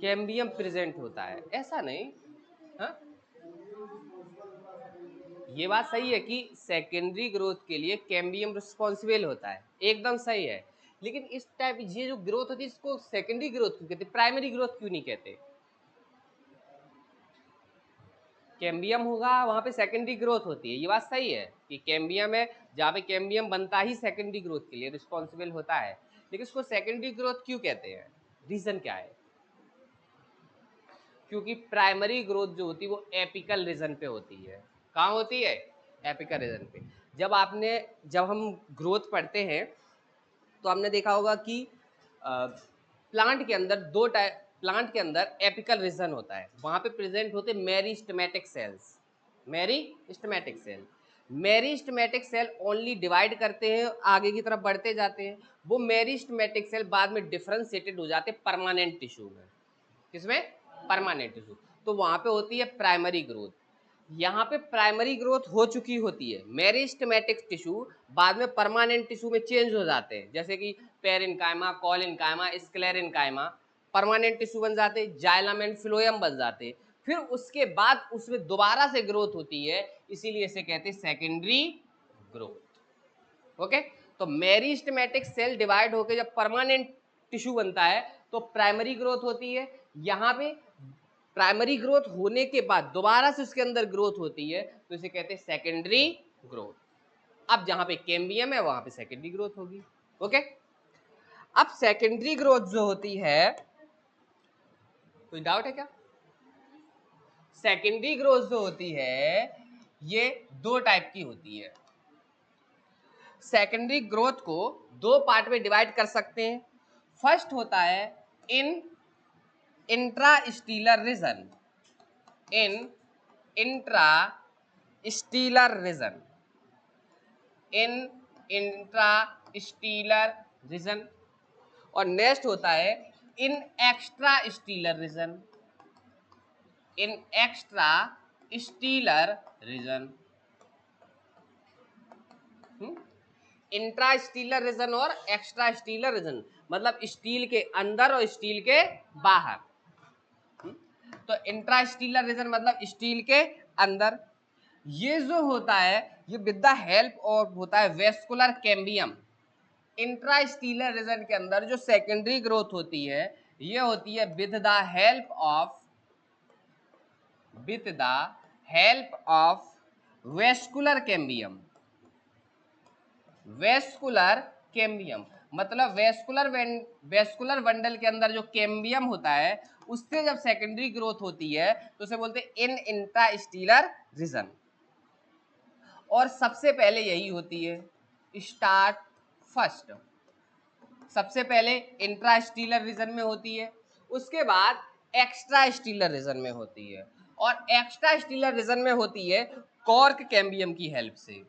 Cambium present होता है, ऐसा नहीं। हाँ, ये बात सही है कि सेकेंडरी ग्रोथ के लिए कैम्बियम रिस्पॉन्सिबल होता है, एकदम सही है। लेकिन इस टाइप ये जो ग्रोथ होती है इसको सेकेंडरी ग्रोथ क्यों कहते, प्राइमरी ग्रोथ क्यों नहीं कहते? कैम्बियम होगा वहां पे सेकेंडरी ग्रोथ होती है, ये बात सही है कि कैम्बियम है, जहाँ पे कैम्बियम बनता ही सेकेंडरी ग्रोथ के लिए रिस्पॉन्सिबल होता है, लेकिन उसको सेकेंडरी ग्रोथ क्यों कहते हैं? रीजन क्या है? क्योंकि प्राइमरी ग्रोथ जो होती है वो एपिकल रीजन पे होती है। कहाँ होती है? एपिकल रीजन पे। जब हम ग्रोथ पढ़ते हैं तो हमने देखा होगा कि प्लांट के अंदर प्लांट के अंदर एपिकल रीजन होता है, वहां पे प्रेजेंट होते meristematic cells. Meristematic cell only divide करते हैं, आगे की तरफ बढ़ते जाते हैं, वो मेरिस्टेमेटिक सेल बाद में डिफरेंशिएटेड हो जाते हैं परमानेंट टिश्यू में। किसमें? Permanent tissue. तो वहां पे होती है प्राइमरी ग्रोथ। यहाँ पे प्राइमरी ग्रोथ हो चुकी होती है, मेरिस्टेमेटिक टिश्यू बाद में परमानेंट टिश्यू में चेंज हो जाते हैं, जैसे कि पेरेन्काइमा, कॉलेन्काइमा, स्क्लेरेन्काइमा परमानेंट टिश्यू बन जाते हैं, जाइलम एंड फ्लोएम बन जाते हैं। फिर उसके बाद उसमें दोबारा से ग्रोथ होती है, इसीलिए इसे कहते हैं सेकेंडरी ग्रोथ। ओके, तो मेरिस्टेमेटिक सेल डिवाइड होकर जब परमानेंट टिश्यू बनता है तो प्राइमरी ग्रोथ होती है। यहाँ पे प्राइमरी ग्रोथ होने के बाद दोबारा से उसके अंदर ग्रोथ होती है, तो इसे कहते हैं सेकेंडरी ग्रोथ। अब जहां पे कैम्बियम है वहां पे सेकेंडरी ग्रोथ होगी। ओके, अब सेकेंडरी ग्रोथ जो होती है, कोई डाउट है क्या? सेकेंडरी ग्रोथ जो होती है ये दो टाइप की होती है। सेकेंडरी ग्रोथ को दो पार्ट में डिवाइड कर सकते हैं। फर्स्ट होता है in intrastelar region, in intrastelar region, in intrastelar region. और नेक्स्ट होता है in extra stelar region, in extra stelar region. Intra stealer region और एक्स्ट्रा स्टीलर रीजन मतलब स्टील के अंदर और स्टील के बाहर। तो इंट्रा स्टीलर रीजन मतलब स्टील के अंदर। ये जो होता है ये विद द हेल्प और होता है vascular cambium. Intra stealer region के अंदर जो सेकेंडरी ग्रोथ होती है ये होती है with the help of vascular cambium. Vascular cambium मतलब वेस्कुलर बंडल के अंदर जो कैम्बियम होता है उससे जब सेकेंडरी ग्रोथ होती है तो उसे बोलते हैं इन इंट्रास्टीलर रीजन। और सबसे पहले यही होती है, स्टार्ट फर्स्ट। सबसे पहले इंट्रास्टीलर रीजन में होती है, उसके बाद एक्स्ट्रा स्टीलर रीजन में होती है, और एक्स्ट्रा स्टीलर रीजन में होती है कॉर्क कैम्बियम की हेल्प से।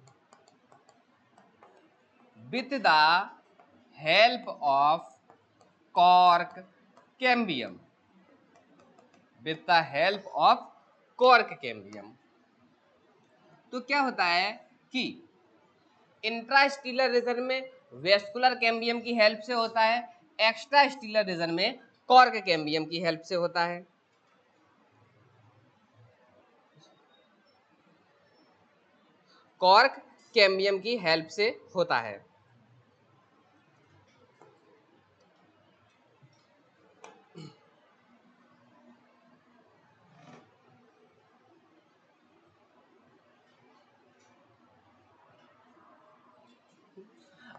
With the help of cork cambium, with the help of cork cambium. तो क्या होता है कि इंट्रास्टीलर रीजन में वेस्कुलर कैम्बियम की हेल्प से होता है, एक्स्ट्रा स्टीलर रीजन में कॉर्क कैम्बियम की हेल्प से होता है। कॉर्क कैम्बियम की हेल्प से होता है।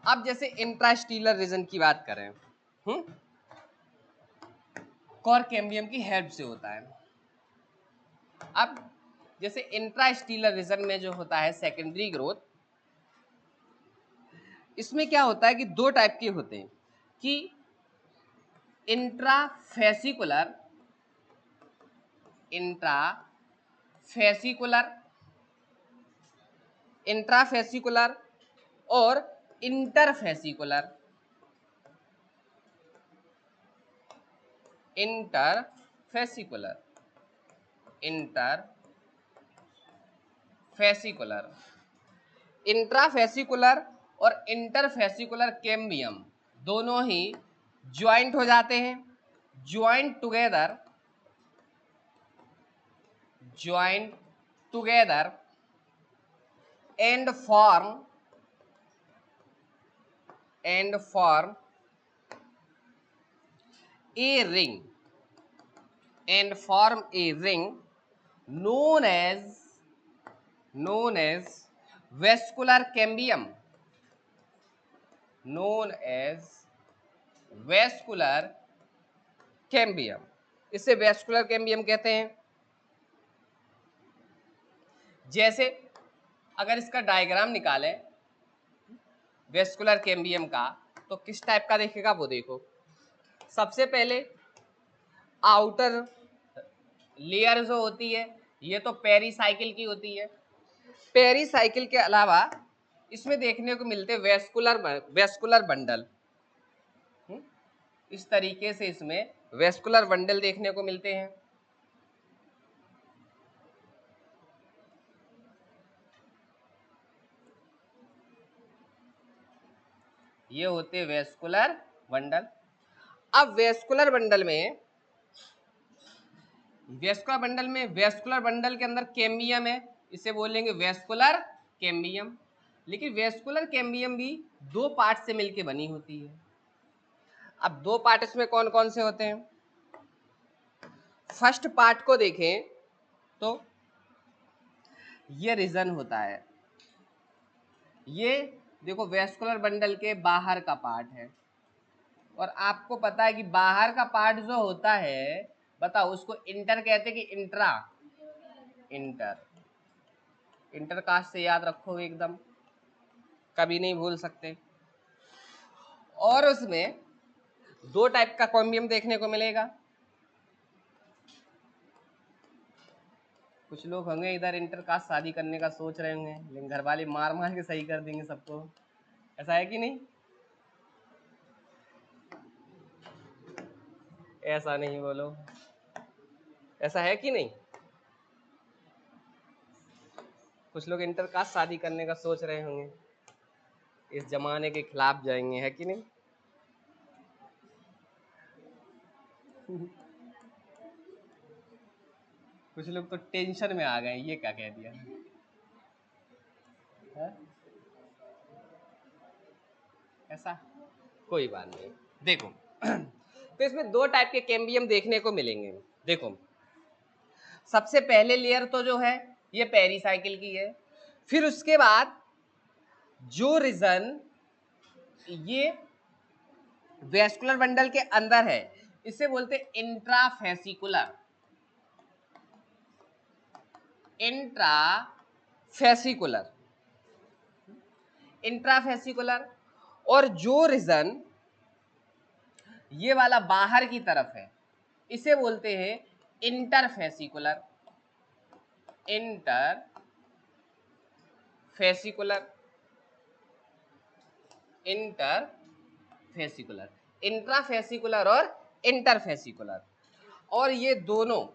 अब जैसे इंट्रास्टीलर रीजन की बात करें, कॉर्क कैम्बियम की हेल्प से होता है। अब जैसे इंट्रास्टीलर रीजन में जो होता है सेकेंडरी ग्रोथ, इसमें क्या होता है कि दो टाइप के होते हैं कि इंट्राफेसिकुलर इंट्राफेसिकुलर और इंटरफेसिकुलर। इंट्राफेसिकुलर और इंटरफेसिकुलर कैम्बियम दोनों ही ज्वाइंट हो जाते हैं। join together and form a ring known as vascular cambium, इसे वेस्कुलर कैम्बियम कहते हैं। जैसे अगर इसका डायग्राम निकालें वेस्कुलर कैम्बियम का तो किस टाइप का देखेगा वो देखो। सबसे पहले आउटर लेयर जो होती है ये तो पेरीसाइकिल की होती है। पेरीसाइकिल के अलावा इसमें देखने को मिलते वेस्कुलर बंडल। इस तरीके से इसमें वेस्कुलर बंडल देखने को मिलते हैं। ये होते वेस्कुलर बंडल। अब वेस्कुलर बंडल के अंदर कैम्बियम है, इसे बोलेंगे वेस्कुलर कैम्बियम। लेकिन वेस्कुलर कैम्बियम भी दो पार्ट से मिलके बनी होती है। अब दो पार्ट इसमें कौन कौन से होते हैं? फर्स्ट पार्ट को देखें तो ये रीजन होता है, ये देखो वेस्कुलर बंडल के बाहर का पार्ट है। और आपको पता है कि बाहर का पार्ट जो होता है, बताओ उसको इंटर कहते हैं कि इंट्रा? इंटरकास्ट से याद रखो एकदम, कभी नहीं भूल सकते। और उसमें दो टाइप का कैम्बियम देखने को मिलेगा। कुछ लोग होंगे इधर इंटरकास्ट शादी करने का सोच रहे होंगे, लेकिन घर वाले मार मार के सही कर देंगे सबको। ऐसा है कि नहीं? ऐसा नहीं बोलो, ऐसा है कि नहीं? कुछ लोग इंटरकास्ट शादी करने का सोच रहे होंगे, इस जमाने के खिलाफ जाएंगे, है कि नहीं? कुछ लोग तो टेंशन में आ गए, ये क्या कह दिया है? ऐसा कोई बात नहीं। देखो तो इसमें दो टाइप के कैम्बियम देखने को मिलेंगे। देखो सबसे पहले लेयर तो जो है ये पेरीसाइकिल की है। फिर उसके बाद जो रीजन ये वेस्कुलर बंडल के अंदर है इसे बोलते हैं इंट्राफेसिकुलर। इंट्राफेसिकुलर और जो रीजन ये वाला बाहर की तरफ है इसे बोलते हैं इंटरफेसिकुलर। इंट्राफेसिकुलर और इंटरफेसिकुलर। और ये दोनों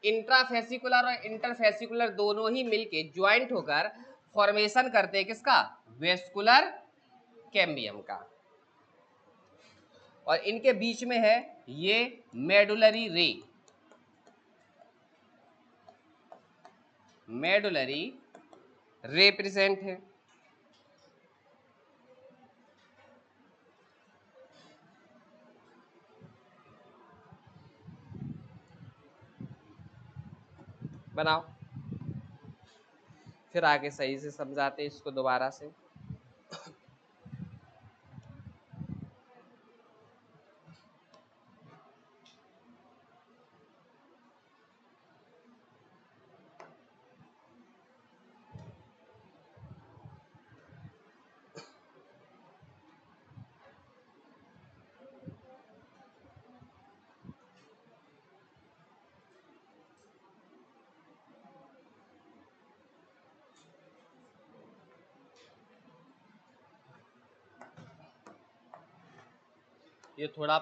इंट्राफेसिकुलर और इंटरफेसिकुलर दोनों ही मिलके ज्वाइंट होकर फॉर्मेशन करते हैं किसका? वेस्कुलर कैम्बियम का। और इनके बीच में है ये मेडुलरी रे प्रेजेंट है। बनाओ, फिर आगे सही से समझाते इसको दोबारा से। ये थोड़ा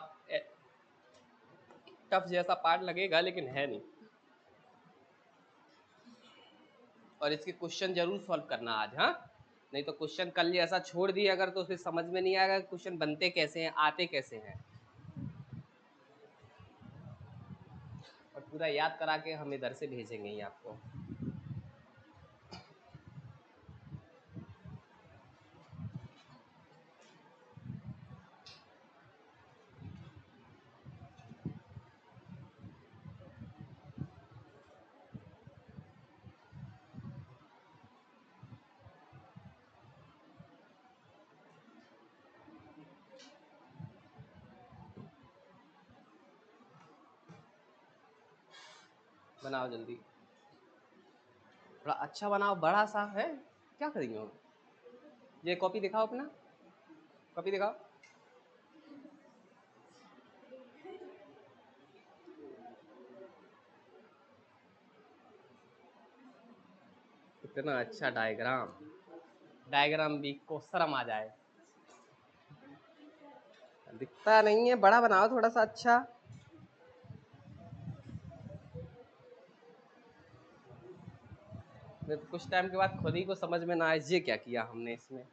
टफ जैसा पार्ट लगेगा लेकिन है नहीं, और इसके क्वेश्चन जरूर सॉल्व करना आज। हाँ, नहीं तो क्वेश्चन कल ऐसा छोड़ दिए अगर तो फिर समझ में नहीं आएगा क्वेश्चन बनते कैसे हैं, आते कैसे हैं। और पूरा याद करा के हम इधर से भेजेंगे ही आपको। बनाओ जल्दी, थोड़ा अच्छा बनाओ, बड़ा सा है, क्या करेंगे हम। ये कॉपी दिखाओ, अपना कॉपी दिखाओ। इतना अच्छा डायग्राम, डायग्राम भी को शर्म आ जाए, दिखता नहीं है, बड़ा बनाओ थोड़ा सा अच्छा। नहीं तो कुछ टाइम के बाद खुद ही को समझ में ना आए ये क्या किया हमने इसमें।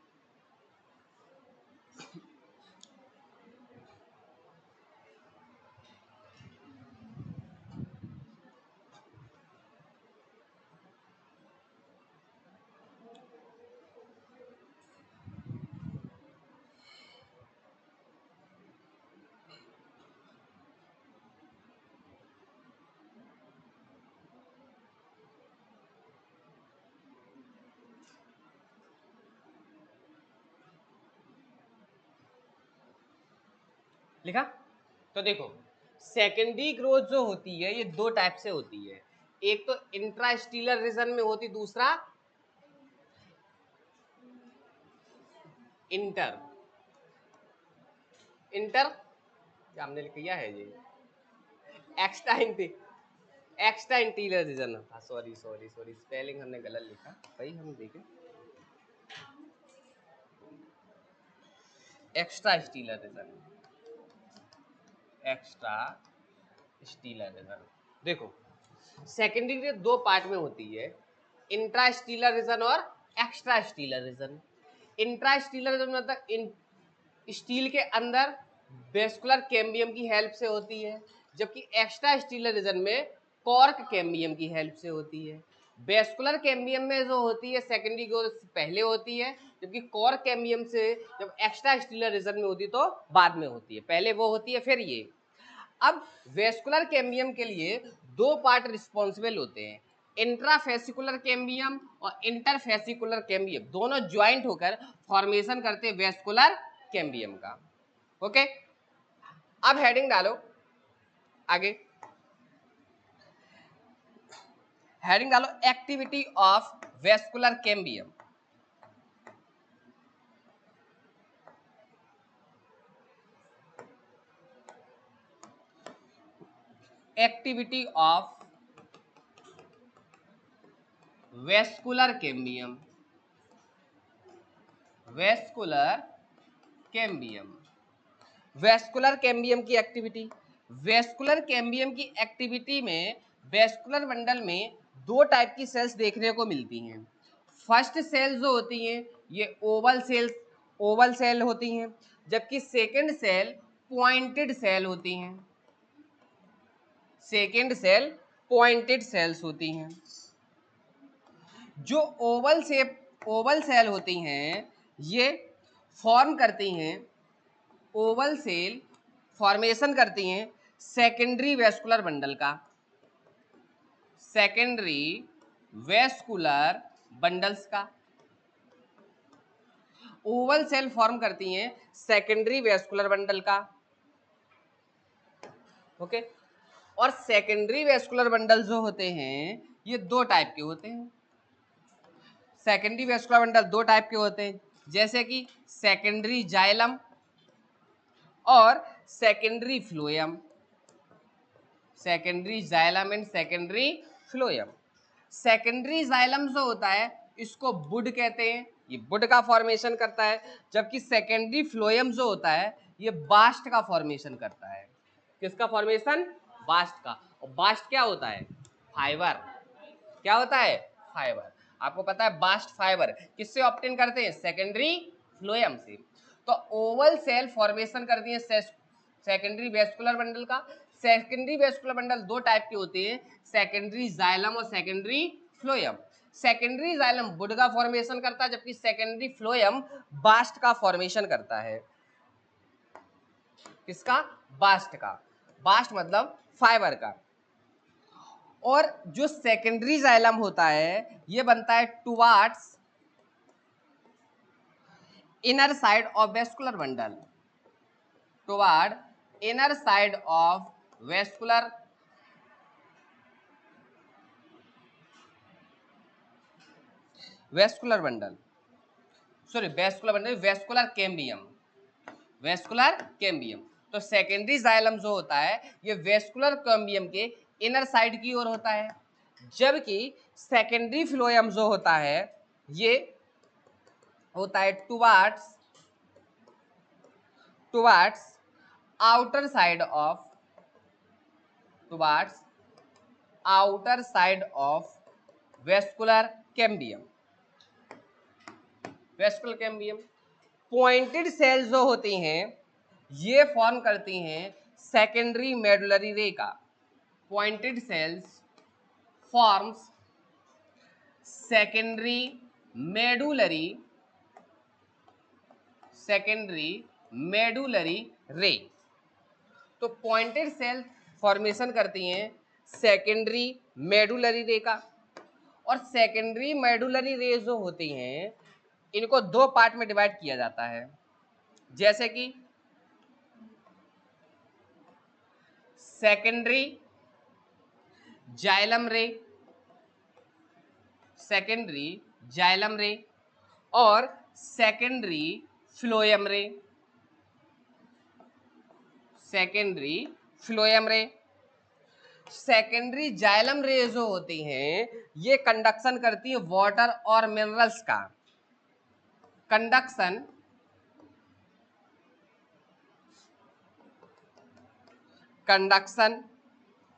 लिखा? तो देखो, सेकेंडरी ग्रोथ जो होती है ये दो टाइप से होती है, एक तो इंट्रास्टीलर रीजन में होती, दूसरा इंटर इंटर क्या हमने किया है ये extra extra interior region. Sorry sorry sorry, spelling हमने गलत लिखा भाई, हम देखें extra stelar region, extra stelar region. देखो, सेकेंडरी के दो पार्ट में होती है, इंट्रा स्टीलर रीजन और extra stelar region. Intra stealer region मतलब स्टील के अंदर वेस्कुलर कैम्बियम की हेल्प से होती है, जबकि एक्स्ट्रा स्टीलर रीजन में कॉर्क कैम्बियम की हेल्प से होती है। वेस्कुलर कैम्बियम में जो होती है सेकेंडरी ग्रोथ पहले होती है, जबकि कॉर्क कैम्बियम से जब एक्स्ट्रा स्टीलर रीजन में होती है तो बाद में होती है, पहले वो होती है फिर ये। अब वेस्कुलर कैम्बियम के लिए दो पार्ट रिस्पॉन्सिबल होते हैं, इंट्राफेसिकुलर कैम्बियम और इंटरफेसिकुलर कैम्बियम, दोनों ज्वाइंट होकर फॉर्मेशन करते हैं वेस्कुलर कैम्बियम का। ओके, अब हेडिंग डालो आगे, हेडिंग डालो activity of vascular cambium. Activity of vascular cambium, vascular cambium, vascular cambium की एक्टिविटी। वेस्कुलर कैम्बियम की एक्टिविटी में वेस्कुलर बंडल में दो टाइप की सेल्स देखने को मिलती हैं। फर्स्ट सेल जो होती हैं ये ओवल सेल होती हैं, जबकि सेकंड सेल पॉइंटेड सेल होती हैं, सेकंड सेल पॉइंटेड सेल्स होती हैं। जो ओवल सेल होती हैं ये फॉर्म करती हैं, ओवल सेल फॉर्मेशन करती हैं सेकेंडरी वेस्कुलर बंडल का, सेकेंडरी वेस्कुलर बंडल्स का। ओवल सेल फॉर्म करती हैं सेकेंडरी वेस्कुलर बंडल का। ओके, और सेकेंडरी वेस्कुलर बंडल जो होते हैं ये दो टाइप के होते हैं। सेकेंडरी वेस्कुलर बंडल दो टाइप के होते हैं, जैसे कि सेकेंडरी जाइलम और secondary phloem, secondary xylem and secondary phloem. Secondary xylem जो होता है इसको बुड कहते हैं, ये बुड का फॉर्मेशन करता है, जबकि सेकेंडरी फ्लोएम जो होता है ये बास्ट का फॉर्मेशन करता है। किसका फॉर्मेशन? बास्ट का। और बास्ट क्या होता है? फाइबर। क्या होता है? फाइबर। आपको पता है बास्ट फाइबर किससे ऑब्टेन करते हैं? सेकेंडरी फ्लोएम से। तो ओवल सेल फॉर्मेशन करती है सेकेंडरी वेस्कुलर बंडल का। सेकेंडरी वेस्कुलर बंडल दो टाइप के होते हैं, सेकेंडरी जाइलम और secondary phloem. Secondary xylem would का फॉर्मेशन करता है, जबकि सेकेंडरी फ्लोएम बास्ट का फॉर्मेशन करता है। किसका? बास्ट का। बास्ट मतलब फाइबर का। और जो सेकेंडरी जाइलम होता है ये बनता है towards inner side of vascular bundle, toward inner side of vascular bundle, sorry vascular bundle, vascular cambium, vascular cambium. तो सेकेंडरी जाइलम जो होता है ये वेस्कुलर कैम्बियम के इनर साइड की ओर होता है, जबकि सेकेंडरी फ्लोएम जो होता है ये होता है towards outer side of, towards outer side of vascular cambium, vascular cambium. Pointed cells जो होती हैं ये फॉर्म करती हैं सेकेंडरी मेडुलरी रे का। Pointed cells forms secondary medullary ray. तो पॉइंटेड सेल फॉर्मेशन करती हैं सेकेंडरी मेडुलरी रे का। और सेकेंडरी मेडुलरी रे जो होती हैं इनको दो पार्ट में डिवाइड किया जाता है, जैसे कि सेकेंडरी जाइलम रे, सेकेंडरी जाइलम रे और सेकेंडरी फ्लोएम रे, सेकेंडरी फ्लोएम रे। सेकेंडरी जाइलम रे जो होती हैं ये कंडक्शन करती है वाटर और मिनरल्स का, conduction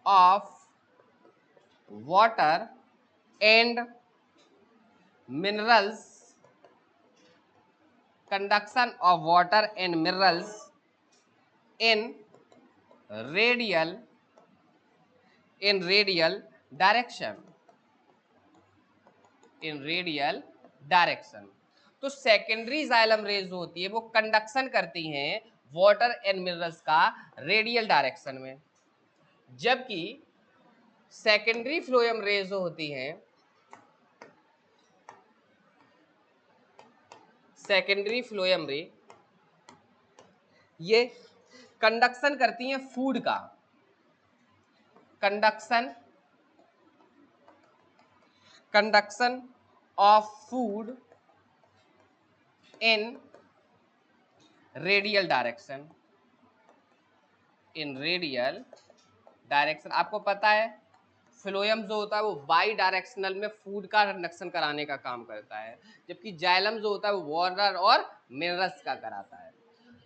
of water and minerals, conduction of water and minerals in radial direction. तो सेकेंडरी जाइलम रेज होती है वो कंडक्शन करती हैं वाटर एंड मिनरल्स का रेडियल डायरेक्शन में, जबकि सेकेंडरी फ्लोएम रेज होती हैं, सेकेंडरी फ्लोएम रे ये कंडक्शन करती हैं फूड का, conduction of food in radial direction, आपको पता है फ्लोएम जो होता है वो बाई डायरेक्शनल में फूड का कंडक्शन कराने का काम करता है, जबकि जाइलम जो होता है वो वाटर और मिनरल्स का कराता है।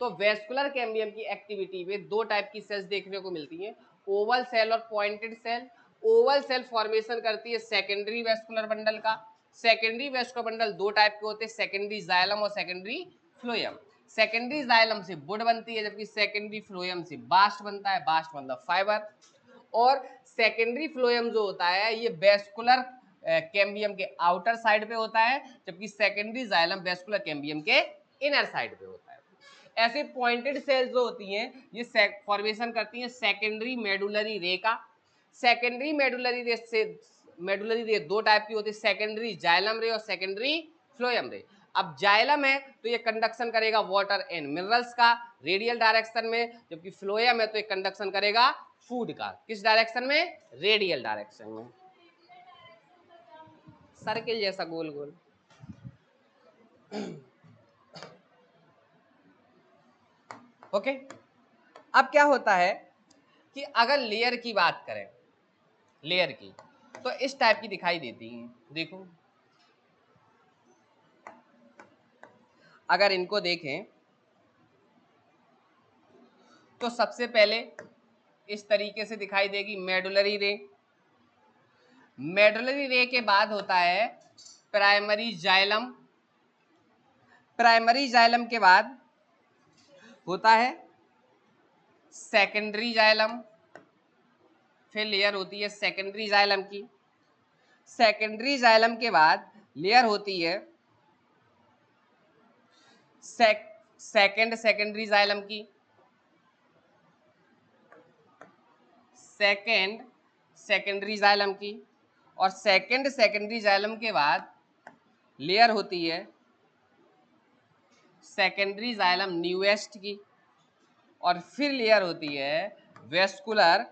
तो वेस्कुलर कैम्बियम की एक्टिविटी में दो टाइप की सेल्स देखने को मिलती हैं, ओवल सेल और pointed cell. Oval cell formation करती है सेकेंडरी वेस्कुलर बंडल का। सेकेंडरी वेस्कुलर बंडल दो टाइप के होते हैं, सेकेंडरी जाइलम और सेकेंडरी फ्लोएम। सेकेंडरी जाइलम से वुड बनती है, जबकि सेकेंडरी फ्लोएम से बास्ट बनता है, बास्ट मतलब फाइबर। और सेकेंडरी फ्लोएम जो होता है ये वेस्कुलर कैम्बियम के आउटर साइड पे होता है, जबकि सेकेंडरी जाइलम वेस्कुलर कैम्बियम के इनर साइड पे होता है। ऐसे पॉइंटेड सेल्स जो होती हैं ये फॉर्मेशन करती हैं सेकेंडरी मेडुलरी रे का। सेकेंडरी मेडुलरी रे दो टाइप की होती है, सेकेंडरी जाइलम रे और सेकेंडरी फ्लोएम रे। अब जाइलम है तो ये कंडक्शन करेगा वाटर एंड मिनरल्स का रेडियल डायरेक्शन में, जबकि फ्लोएम है तो ये कंडक्शन करेगा फूड का, किस डायरेक्शन में? रेडियल डायरेक्शन में। सर्किल जैसा गोल गोल। ओके। अब क्या होता है कि अगर लेयर की बात करें, लेयर की, तो इस टाइप की दिखाई देती हैं। देखो अगर इनको देखें तो सबसे पहले इस तरीके से दिखाई देगी मेडुलरी रे। मेडुलरी रे के बाद होता है प्राइमरी जाइलम। प्राइमरी जाइलम के बाद होता है सेकेंडरी जाइलम, फिर लेयर होती है सेकेंडरी जाइलम की। सेकेंडरी जाइलम के बाद लेयर होती है सेकेंड सेकेंडरी जाइलम की। सेकेंड सेकेंडरी जाइलम की, और सेकेंड सेकेंडरी जाइलम के बाद लेयर होती है सेकेंडरी जाइलम न्यूएस्ट की, और फिर लेयर होती है वेस्कुलर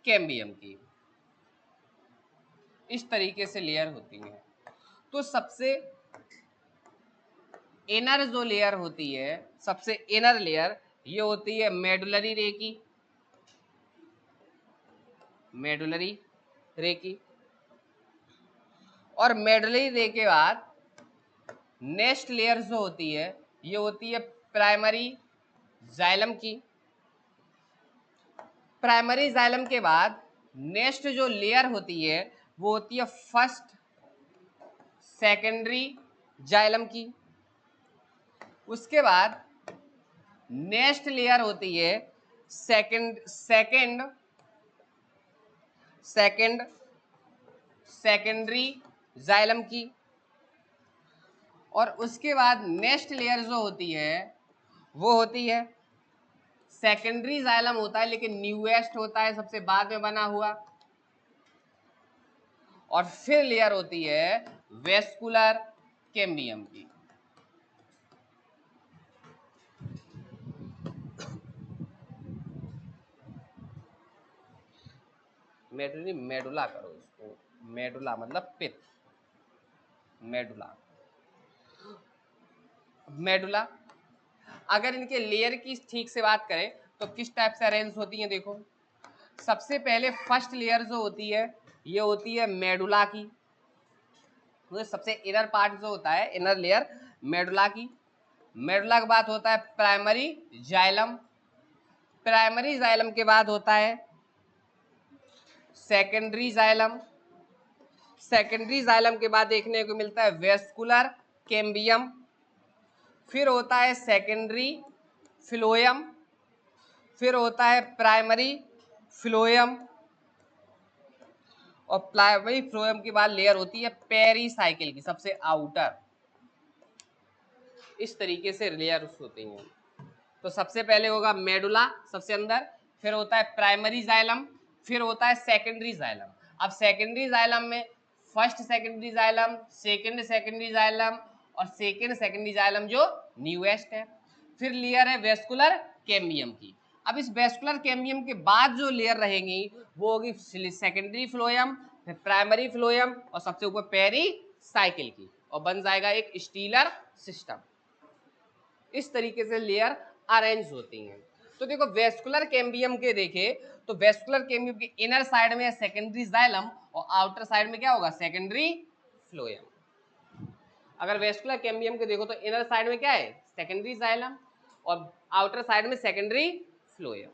कैम्बियम की। इस तरीके से लेयर होती है। तो सबसे इनर जो लेयर होती है, सबसे इनर लेयर ये होती है मेडुलरी रे की, मेडुलरी रे की। और मेडुलरी रे के बाद नेक्स्ट लेयर जो होती है ये होती है प्राइमरी जाइलम की। प्राइमरी जाइलम के बाद नेक्स्ट जो लेयर होती है वो होती है फर्स्ट सेकेंडरी जाइलम की। उसके बाद नेक्स्ट लेयर होती है second second second secondary xylem की। और उसके बाद नेक्स्ट लेयर जो होती है वो होती है सेकेंडरी जाइलम होता है लेकिन न्यूएस्ट होता है, सबसे बाद में बना हुआ। और फिर लेयर होती है वेस्कुलर कैम्बियम की। मेडुला मेडुला करो उसको, मेडुला मतलब पित्त, मेडुला मेडुला। अगर इनके लेयर की ठीक से बात करें तो किस टाइप से अरेंज होती हैं देखो। सबसे पहले फर्स्ट लेयर जो होती है ये होती है मेडुला की, तो सबसे इनर पार्ट जो होता है इनर लेयर मेडुला की। मेडुला के बाद होता है प्राइमरी जाइलम, प्राइमरी जाइलम के बाद होता है सेकेंडरी जाइलम, सेकेंडरी जाइलम के बाद देखने को मिलता है वेस्कुलर कैम्बियम, फिर होता है सेकेंडरी फ्लोएम, फिर होता है प्राइमरी फ्लोएम, और प्राइमरी फ्लोएम के बाद लेयर होती है पेरीसाइकिल की, सबसे आउटर। इस तरीके से लेयर्स होती हैं। तो सबसे पहले होगा मेडुला सबसे अंदर, फिर होता है प्राइमरी जाइलम, फिर होता है सेकेंडरी जाइलम। अब सेकेंडरी जाइलम में first secondary xylem, second secondary xylem, और सेकेंड सेकेंडरी जाइलम जो न्यूएस्ट है। फिर लेयर है वेस्कुलर कैम्बियम की। अब इस वेस्कुलर कैम्बियम के बाद जो लेयर रहेंगी वो होगी सेकेंडरी फ्लोएम, फिर प्राइमरी फ्लोएम, और सबसे ऊपर पेरीसाइकिल की, और बन जाएगा एक स्टीलर सिस्टम। इस तरीके से लेयर अरेंज होती हैं। तो देखो वेस्कुलर कैम्बियम के देखे तो वेस्कुलर कैम्बियम के इनर साइड में सेकेंडरी जाइलम, और आउटर साइड में क्या होगा सेकेंडरी फ्लोएम। अगर वेस्कुलर कैम्बियम के देखो तो इनर साइड में क्या है सेकेंडरी जाइलम, और आउटर साइड में सेकेंडरी फ्लोएम।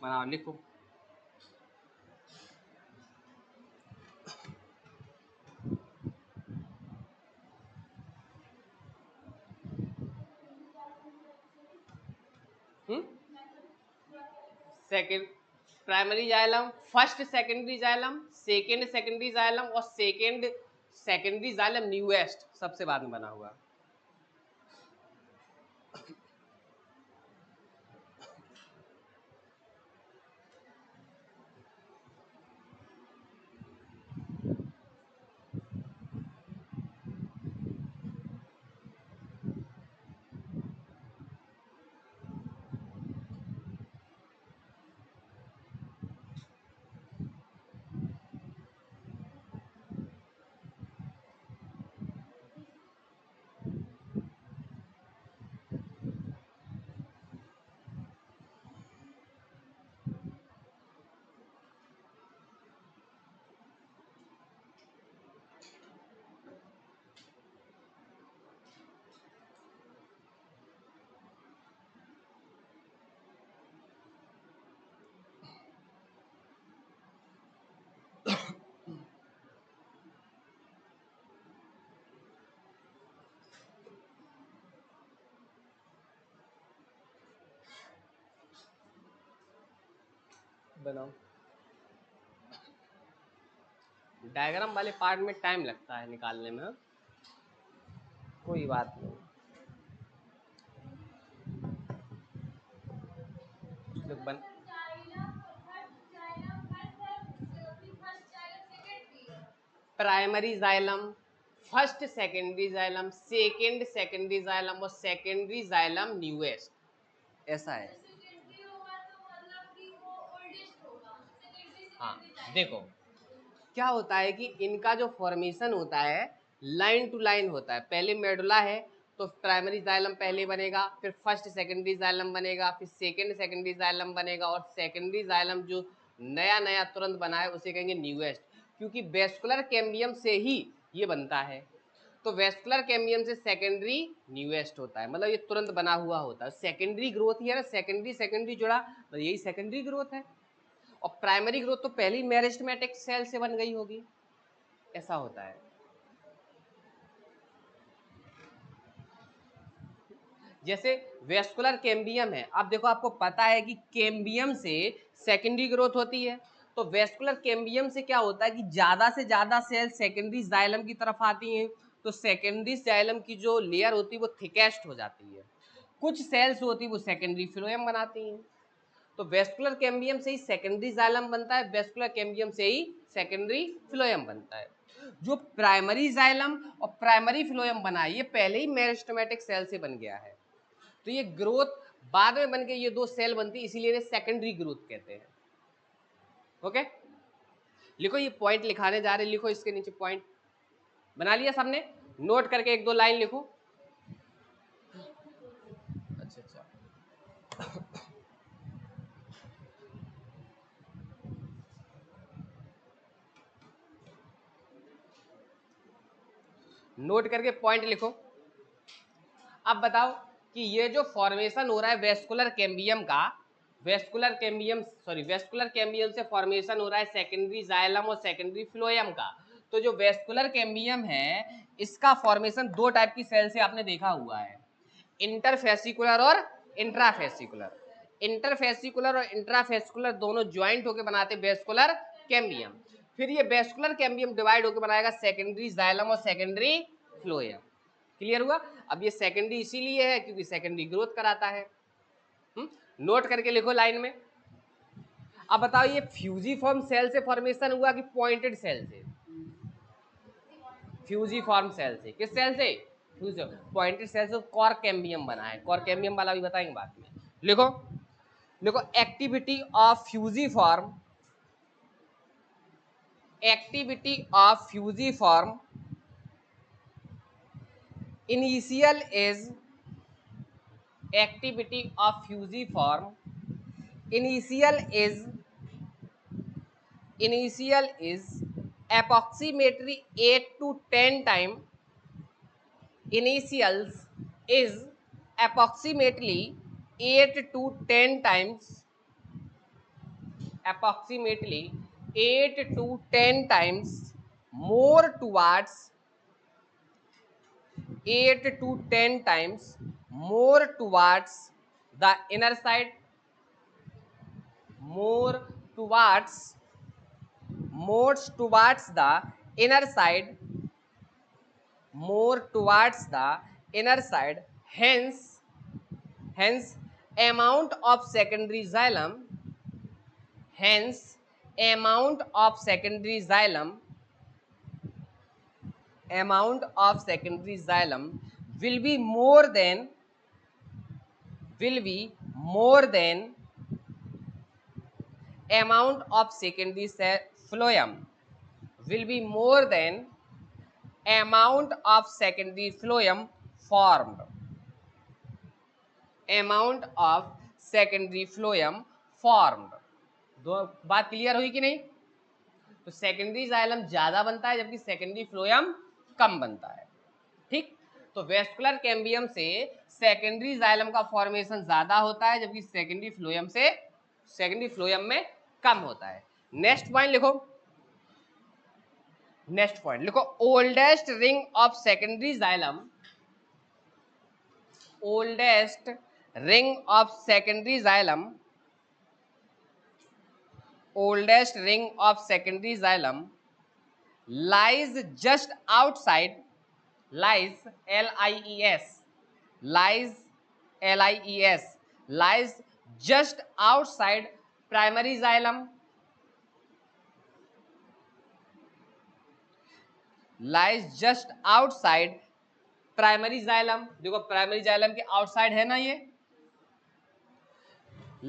बनाओ लिखो। Second primary xylem, first secondary xylem, second secondary xylem, और सेकेंड सेकेंडरी जाइलम न्यूएस्ट सबसे बाद में बना हुआ। बनाओ। डायग्राम वाले पार्ट में टाइम लगता है निकालने में, कोई बात नहीं। बन primary xylem, first secondary xylem, secondary xylem और सेकेंडरी जाइलम न्यूएस्ट, ऐसा है। हाँ देखो क्या होता है कि इनका जो फॉर्मेशन होता है लाइन टू लाइन होता है। पहले मेडुला है तो प्राइमरी जाइलम पहले बनेगा, फिर फर्स्ट सेकेंडरी जाइलम बनेगा, फिर सेकेंड सेकेंडरी जाइलम बनेगा, और सेकेंडरी जाइलम जो नया नया तुरंत बना है उसे कहेंगे न्यूएस्ट, क्योंकि वेस्कुलर कैम्बियम से ही ये बनता है। तो वेस्कुलर कैम्बियम से सेकेंडरी न्यूएस्ट होता है, मतलब ये तुरंत बना हुआ होता है। सेकेंडरी ग्रोथ ही है ना, सेकेंडरी सेकेंडरी जुड़ा, मतलब यही सेकेंडरी ग्रोथ है। और प्राइमरी ग्रोथ तो पहली मेरिस्टेमेटिक सेल से बन गई होगी, ऐसा होता है। जैसे वेस्कुलर कैम्बियम है, अब देखो आपको पता है कि कैम्बियम से सेकेंडरी ग्रोथ होती है, तो वेस्कुलर कैम्बियम से क्या होता है कि ज्यादा से ज्यादा सेल सेकेंडरी जाइलम की तरफ आती हैं, तो सेकेंडरी जाइलम की जो लेयर होती है वो थिकेस्ट हो जाती है। कुछ सेल्स होती है वो सेकेंडरी फ्लोएम बनाती हैं। तो वेस्कुलर कैम्बियम से ही सेकेंडरी जाइलम बनता है, वेस्कुलर कैम्बियम से ही सेकेंडरी फ्लोएम बनता है। जो प्राइमरी जाइलम और प्राइमरी फ्लोएम बना है ये पहले ही मेरिस्टेमेटिक सेल से बन गया है, तो ये ग्रोथ बाद में बन के ये दो सेल बनती है, इसीलिए इन्हें सेकेंडरी ग्रोथ कहते हैं। ओके, लिखो ये पॉइंट लिखाने जा रहे, लिखो इसके नीचे पॉइंट बना लिया सबने, नोट करके एक दो लाइन लिखो। अच्छा अच्छा नोट करके पॉइंट लिखो। अब बताओ कि ये जो फॉर्मेशन हो रहा है वेस्कुलर कैम्बियम का, वेस्कुलर कैम्बियम से फॉर्मेशन हो रहा है सेकेंडरी जाइलम और सेकेंडरी फ्लोएम का। तो जो वेस्कुलर कैम्बियम है इसका फॉर्मेशन दो टाइप की सेल से आपने देखा हुआ है, इंटरफेसिकुलर और इंट्राफेसिकुलर। इंटरफेसिकुलर और इंट्राफेसिकुलर दोनों ज्वाइंट होकर बनाते वेस्कुलर कैम्बियम। फिर ये वेस्कुलर कैम्बियम डिवाइड होकर बनाएगा सेकेंडरी जाइलम और सेकेंडरी फ्लोएम। क्लियर हुआ? अब ये सेकेंडरी इसीलिए है क्योंकि सेकेंडरी ग्रोथ कराता है। नोट करके लिखो लाइन में। अब बताओ ये फ्यूजीफॉर्म सेल से फॉर्मेशन हुआ कि पॉइंटेड सेल से? फ्यूजीफॉर्म सेल से। किस सेल से? पॉइंटेड सेल से कॉर कैम्बियम बना है, कॉर कैम्बियम वाला भी बताएंगे बाद में। लिखो लिखो activity of fusiform, activity of fusiform initial is, activity of fusiform initial is approximately 8 to 10 time, initials is approximately 8 to 10 times, approximately 8 to 10 times more towards, 8 to 10 times more towards the inner side, more towards the inner side, more towards the inner side. Hence amount of secondary xylem, hence amount of secondary xylem, amount of secondary xylem will be more than amount of secondary phloem, will be more than amount of secondary phloem formed, amount of secondary phloem formed। दो बात clear हुई कि नहीं? तो secondary xylem ज्यादा बनता है जबकि सेकेंडरी फ्लोएम कम बनता है। ठीक, तो वेस्कुलर कैम्बियम से सेकेंडरी जाइलम का फॉर्मेशन ज्यादा होता है जबकि सेकेंडरी फ्लोएम में कम होता है। नेक्स्ट पॉइंट लिखो, नेक्स्ट पॉइंट लिखो, oldest ring of secondary xylem, oldest ring of secondary xylem oldest ring of secondary xylem lies just outside, lies lies lies lies lies just outside primary xylem, lies just outside primary xylem. देखो primary xylem के outside है ना ये,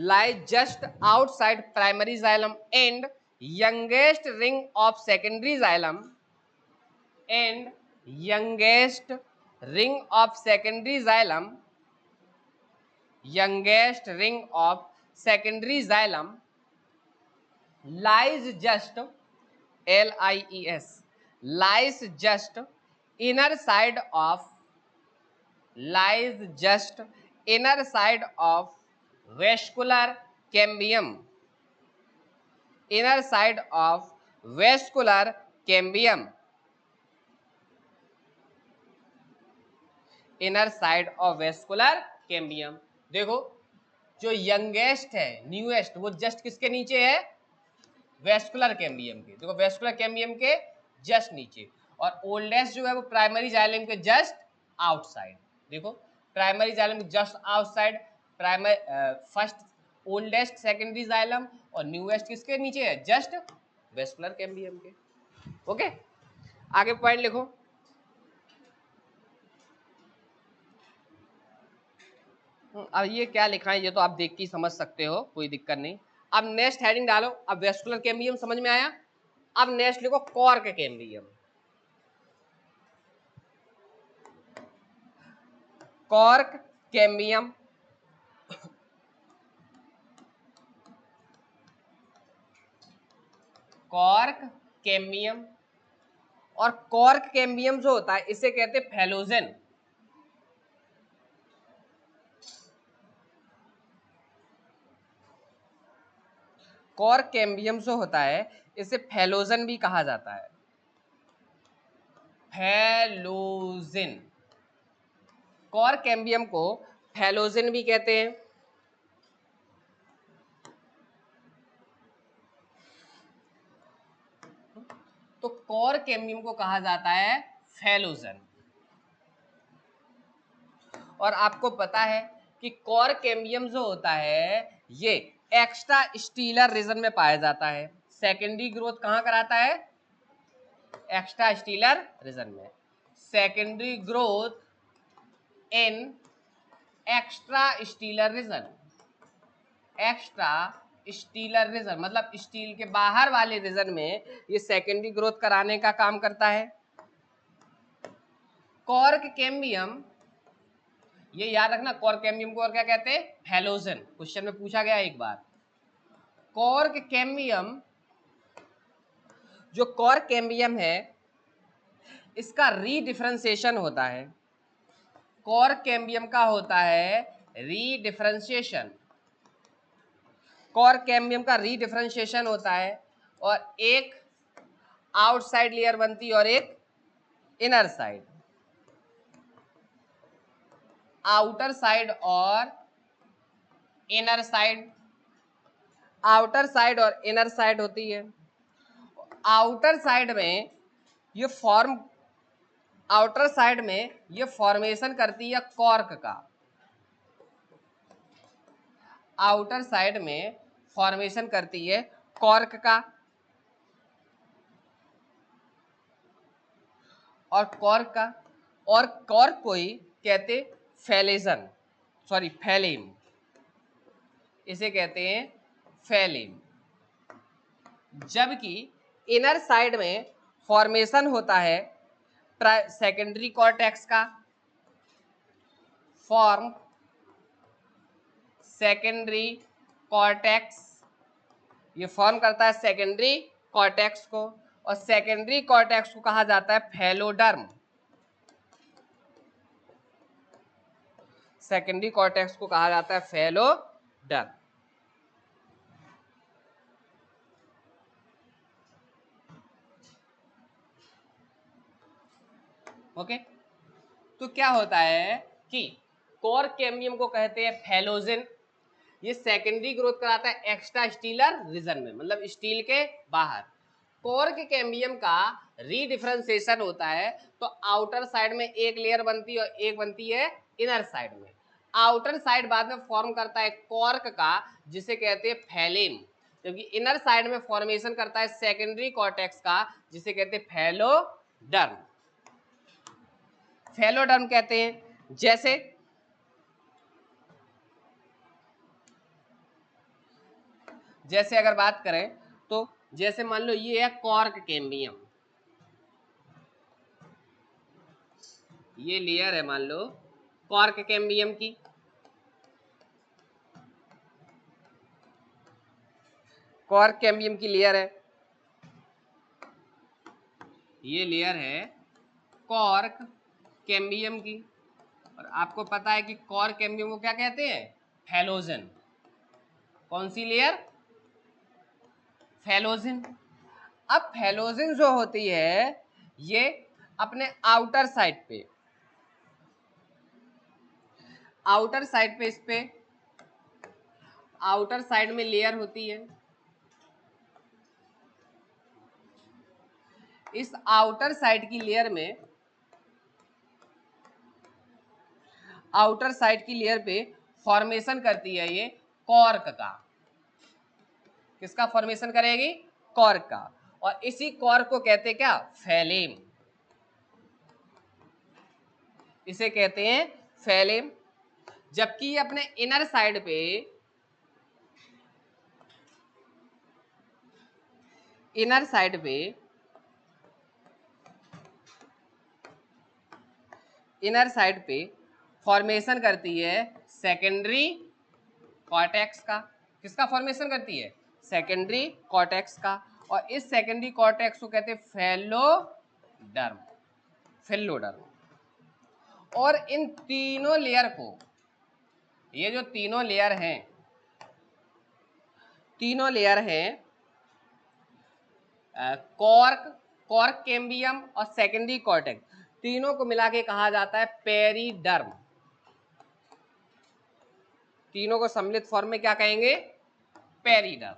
lie just outside primary xylem and youngest ring of secondary xylem and youngest ring of secondary xylem, youngest ring of secondary xylem lies just lies lies just inner side of, lies just inner side of vascular cambium, inner side of vascular cambium, inner side of vascular cambium. देखो जो youngest है, newest, वो just किसके नीचे है, vascular cambium के। देखो vascular cambium के जस्ट नीचे, और ओल्डेस्ट जो है वो प्राइमरी जाइलम के जस्ट आउटसाइड। देखो प्राइमरी जाइलम के just outside, primary first oldest secondary xylem, और न्यूएस्ट किसके नीचे है, जस्ट वेस्कुलर कैम्बियम के। ओके, आगे पॉइंट लिखो। अब ये क्या लिखा है ये तो आप देख के समझ सकते हो, कोई दिक्कत नहीं। अब नेक्स्ट हेडिंग डालो। अब वेस्कुलर कैम्बियम समझ में आया, अब नेक्स्ट लिखो cork cambium. Cork cambium, cork cambium. और कॉर्क कैम्बियम जो होता है इसे कहते हैं फैलोजेन। कॉर्क कैम्बियम जो होता है इसे फैलोजन भी कहा जाता है, फैलोजिन। कॉर्क कैम्बियम को फैलोजिन भी कहते हैं। तो कॉर्क कैम्बियम को कहा जाता है फैलोजन। और आपको पता है कि कॉर्क कैम्बियम जो होता है ये एक्स्ट्रा स्टीलर रीजन में पाया जाता है। सेकेंडरी ग्रोथ कहाँ कराता है, एक्स्ट्रा स्टीलर रीजन में। Secondary growth in extra stelar region, extra stelar region मतलब स्टील के बाहर वाले रीजन में ये सेकेंडरी ग्रोथ कराने का काम करता है। कॉर्क कैम्बियम, ये याद रखना, कॉर्क कैम्बियम को और क्या कहते हैं, फैलोजन। क्वेश्चन में पूछा गया एक बार। कॉर्क कैम्बियम, जो कॉर्क कैम्बियम है इसका रीडिफरेंशिएशन होता है। कॉर्क कैम्बियम का होता है रीडिफरेंशिएशन, कॉर्क कैम्बियम का रीडिफरेंशिएशन होता है, और एक आउटसाइड लेयर बनती है और एक इनर साइड, आउटर साइड और इनर साइड, आउटर साइड और इनर साइड होती है। आउटर साइड में ये फॉर्म, आउटर साइड में ये फॉर्मेशन करती है कॉर्क का, आउटर साइड में फॉर्मेशन करती है कॉर्क का। और कॉर्क का, और कॉर्क को ही कहते फैलेजन, सॉरी फैलेम, इसे कहते हैं फैलेम। जबकि इनर साइड में फॉर्मेशन होता है सेकेंडरी कॉर्टेक्स का, फॉर्म सेकेंडरी कॉर्टेक्स, ये फॉर्म करता है सेकेंडरी कॉर्टेक्स को, और सेकेंडरी कॉर्टेक्स को कहा जाता है फैलोडर्म। सेकेंडरी कॉर्टेक्स को कहा जाता है फैलोडर्म। ओके, तो क्या होता है कि कॉर्क कैम्बियम को कहते हैं फैलोजिन, ये सेकेंडरी ग्रोथ कराता है एक्स्ट्रा स्टीलर रीजन में, मतलब स्टील के बाहर। कॉर्क कैम्बियम का रीडिफरेंशिएशन होता है तो आउटर साइड में एक लेयर बनती है और एक बनती है इनर साइड में। आउटर साइड बाद में फॉर्म करता है कॉर्क का जिसे कहते हैं फैलेम, जबकि इनर साइड में फॉर्मेशन करता है सेकेंडरी कॉर्टेक्स का जिसे कहते हैं फैलोडर्म। फैलोडर्म कहते हैं जैसे अगर बात करें तो जैसे मान लो ये है कॉर्क कैम्बियम, ये लेयर है मान लो कॉर्क कैम्बियम की, कॉर्क कैम्बियम की लेयर है, ये लेयर है कॉर्क कैम्बियम की। और आपको पता है कि कॉर्क कैम्बियम को क्या कहते हैं? फैलोजन। कौन सी लेयर? फैलोजन। अब फैलोजन जो होती है ये अपने आउटर साइड पे इस पे आउटर साइड में लेयर होती है। इस आउटर साइड की लेयर में पे फॉर्मेशन करती है ये कॉर्क का। किसका फॉर्मेशन करेगी? कॉर्क का। और इसी कॉर्क को कहते हैं क्या? फैलेम। इसे कहते हैं फैलेम। जबकि अपने इनर साइड पे फॉर्मेशन करती है सेकेंडरी कॉर्टेक्स का। किसका फॉर्मेशन करती है? सेकेंडरी कॉर्टेक्स का। और इस सेकेंडरी कॉर्टेक्स को कहते हैं फैलोडर्म। और इन तीनों लेयर को, ये जो तीनों लेयर हैं कॉर्क कैम्बियम और सेकेंडरी कॉर्टेक्स, तीनों को मिला के कहा जाता है पेरिडर्म। तीनों को सम्मिलित फॉर्म में क्या कहेंगे? पेरिडर्म।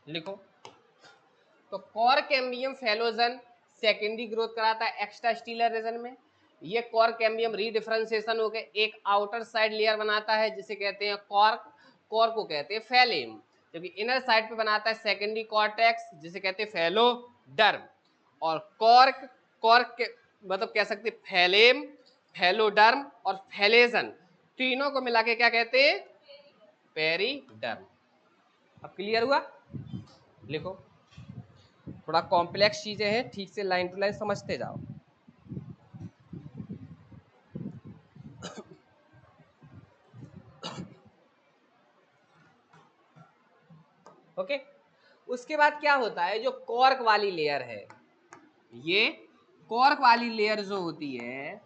लिखो तो cork cambium phellogen secondary growth कराता है एक्स्ट्रा स्टीलर रीजन में। ये कॉर्क कैम्बियम रीडिफरेंशिएशन होकर एक आउटर साइड लेयर बनाता है जिसे कहते हैं कॉर्क को कहते हैं फैलेम। जबकि इनर साइड पे बनाता है सेकेंडरी कॉर्टेक्स जिसे कहते हैं फैलोडर्म। और कॉर्क के मतलब कह सकते हैं फैलेम, फैलोडर्म और फैलेजन, तीनों को मिला के क्या कहते हैं? पेरिडर्म। अब क्लियर हुआ? लिखो, थोड़ा कॉम्प्लेक्स चीजें हैं, ठीक से लाइन टू लाइन समझते जाओ। ओके। उसके बाद क्या होता है, जो कॉर्क वाली लेयर है, ये कॉर्क वाली लेयर जो होती है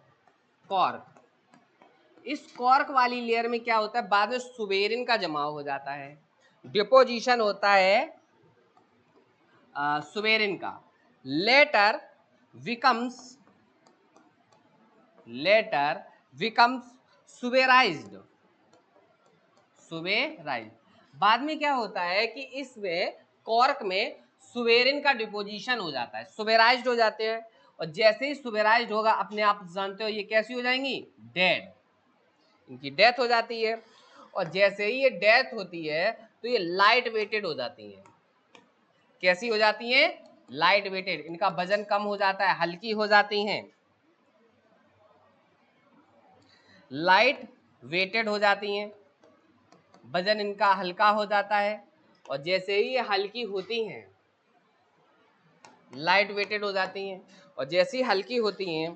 इस कॉर्क वाली लेयर में क्या होता है, बाद में सुबेरिन का जमाव हो जाता है, डिपोजिशन होता है सुबेरिन का। Later becomes suberised. बाद में क्या होता है कि इसमें कॉर्क में सुबेरिन का डिपोजिशन हो जाता है, सुबेराइज्ड हो जाते हैं। और जैसे ही सुबेराइज्ड होगा, अपने आप जानते हो ये कैसी हो जाएंगी? डेड। इनकी डेथ हो जाती है। और जैसे ही ये डेथ होती है तो ये लाइट वेटेड हो जाती हैं। कैसी हो जाती हैं? Light weighted. इनका वजन कम हो जाता है, हल्की हो जाती हैं, लाइट वेटेड हो जाती हैं, वजन इनका हल्का हो जाता है। और जैसे ही ये हल्की होती हैं, लाइट वेटेड हो जाती हैं, और जैसे ही हल्की होती हैं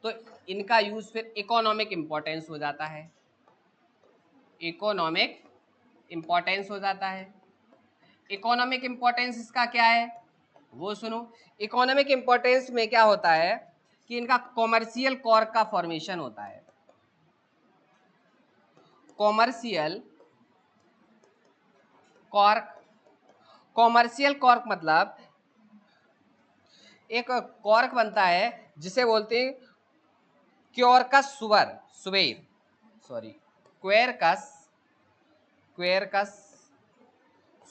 तो इनका यूज फिर इकोनॉमिक इंपॉर्टेंस हो जाता है। इकोनॉमिक इंपॉर्टेंस इसका क्या है वो सुनो। इकोनॉमिक इंपॉर्टेंस में क्या होता है कि इनका कॉमर्शियल कॉर्क का फॉर्मेशन होता है। कॉमर्शियल कॉर्क मतलब एक कॉर्क बनता है जिसे बोलते हैं क्योर का सुबेर। क्वेरकस क्वेरकस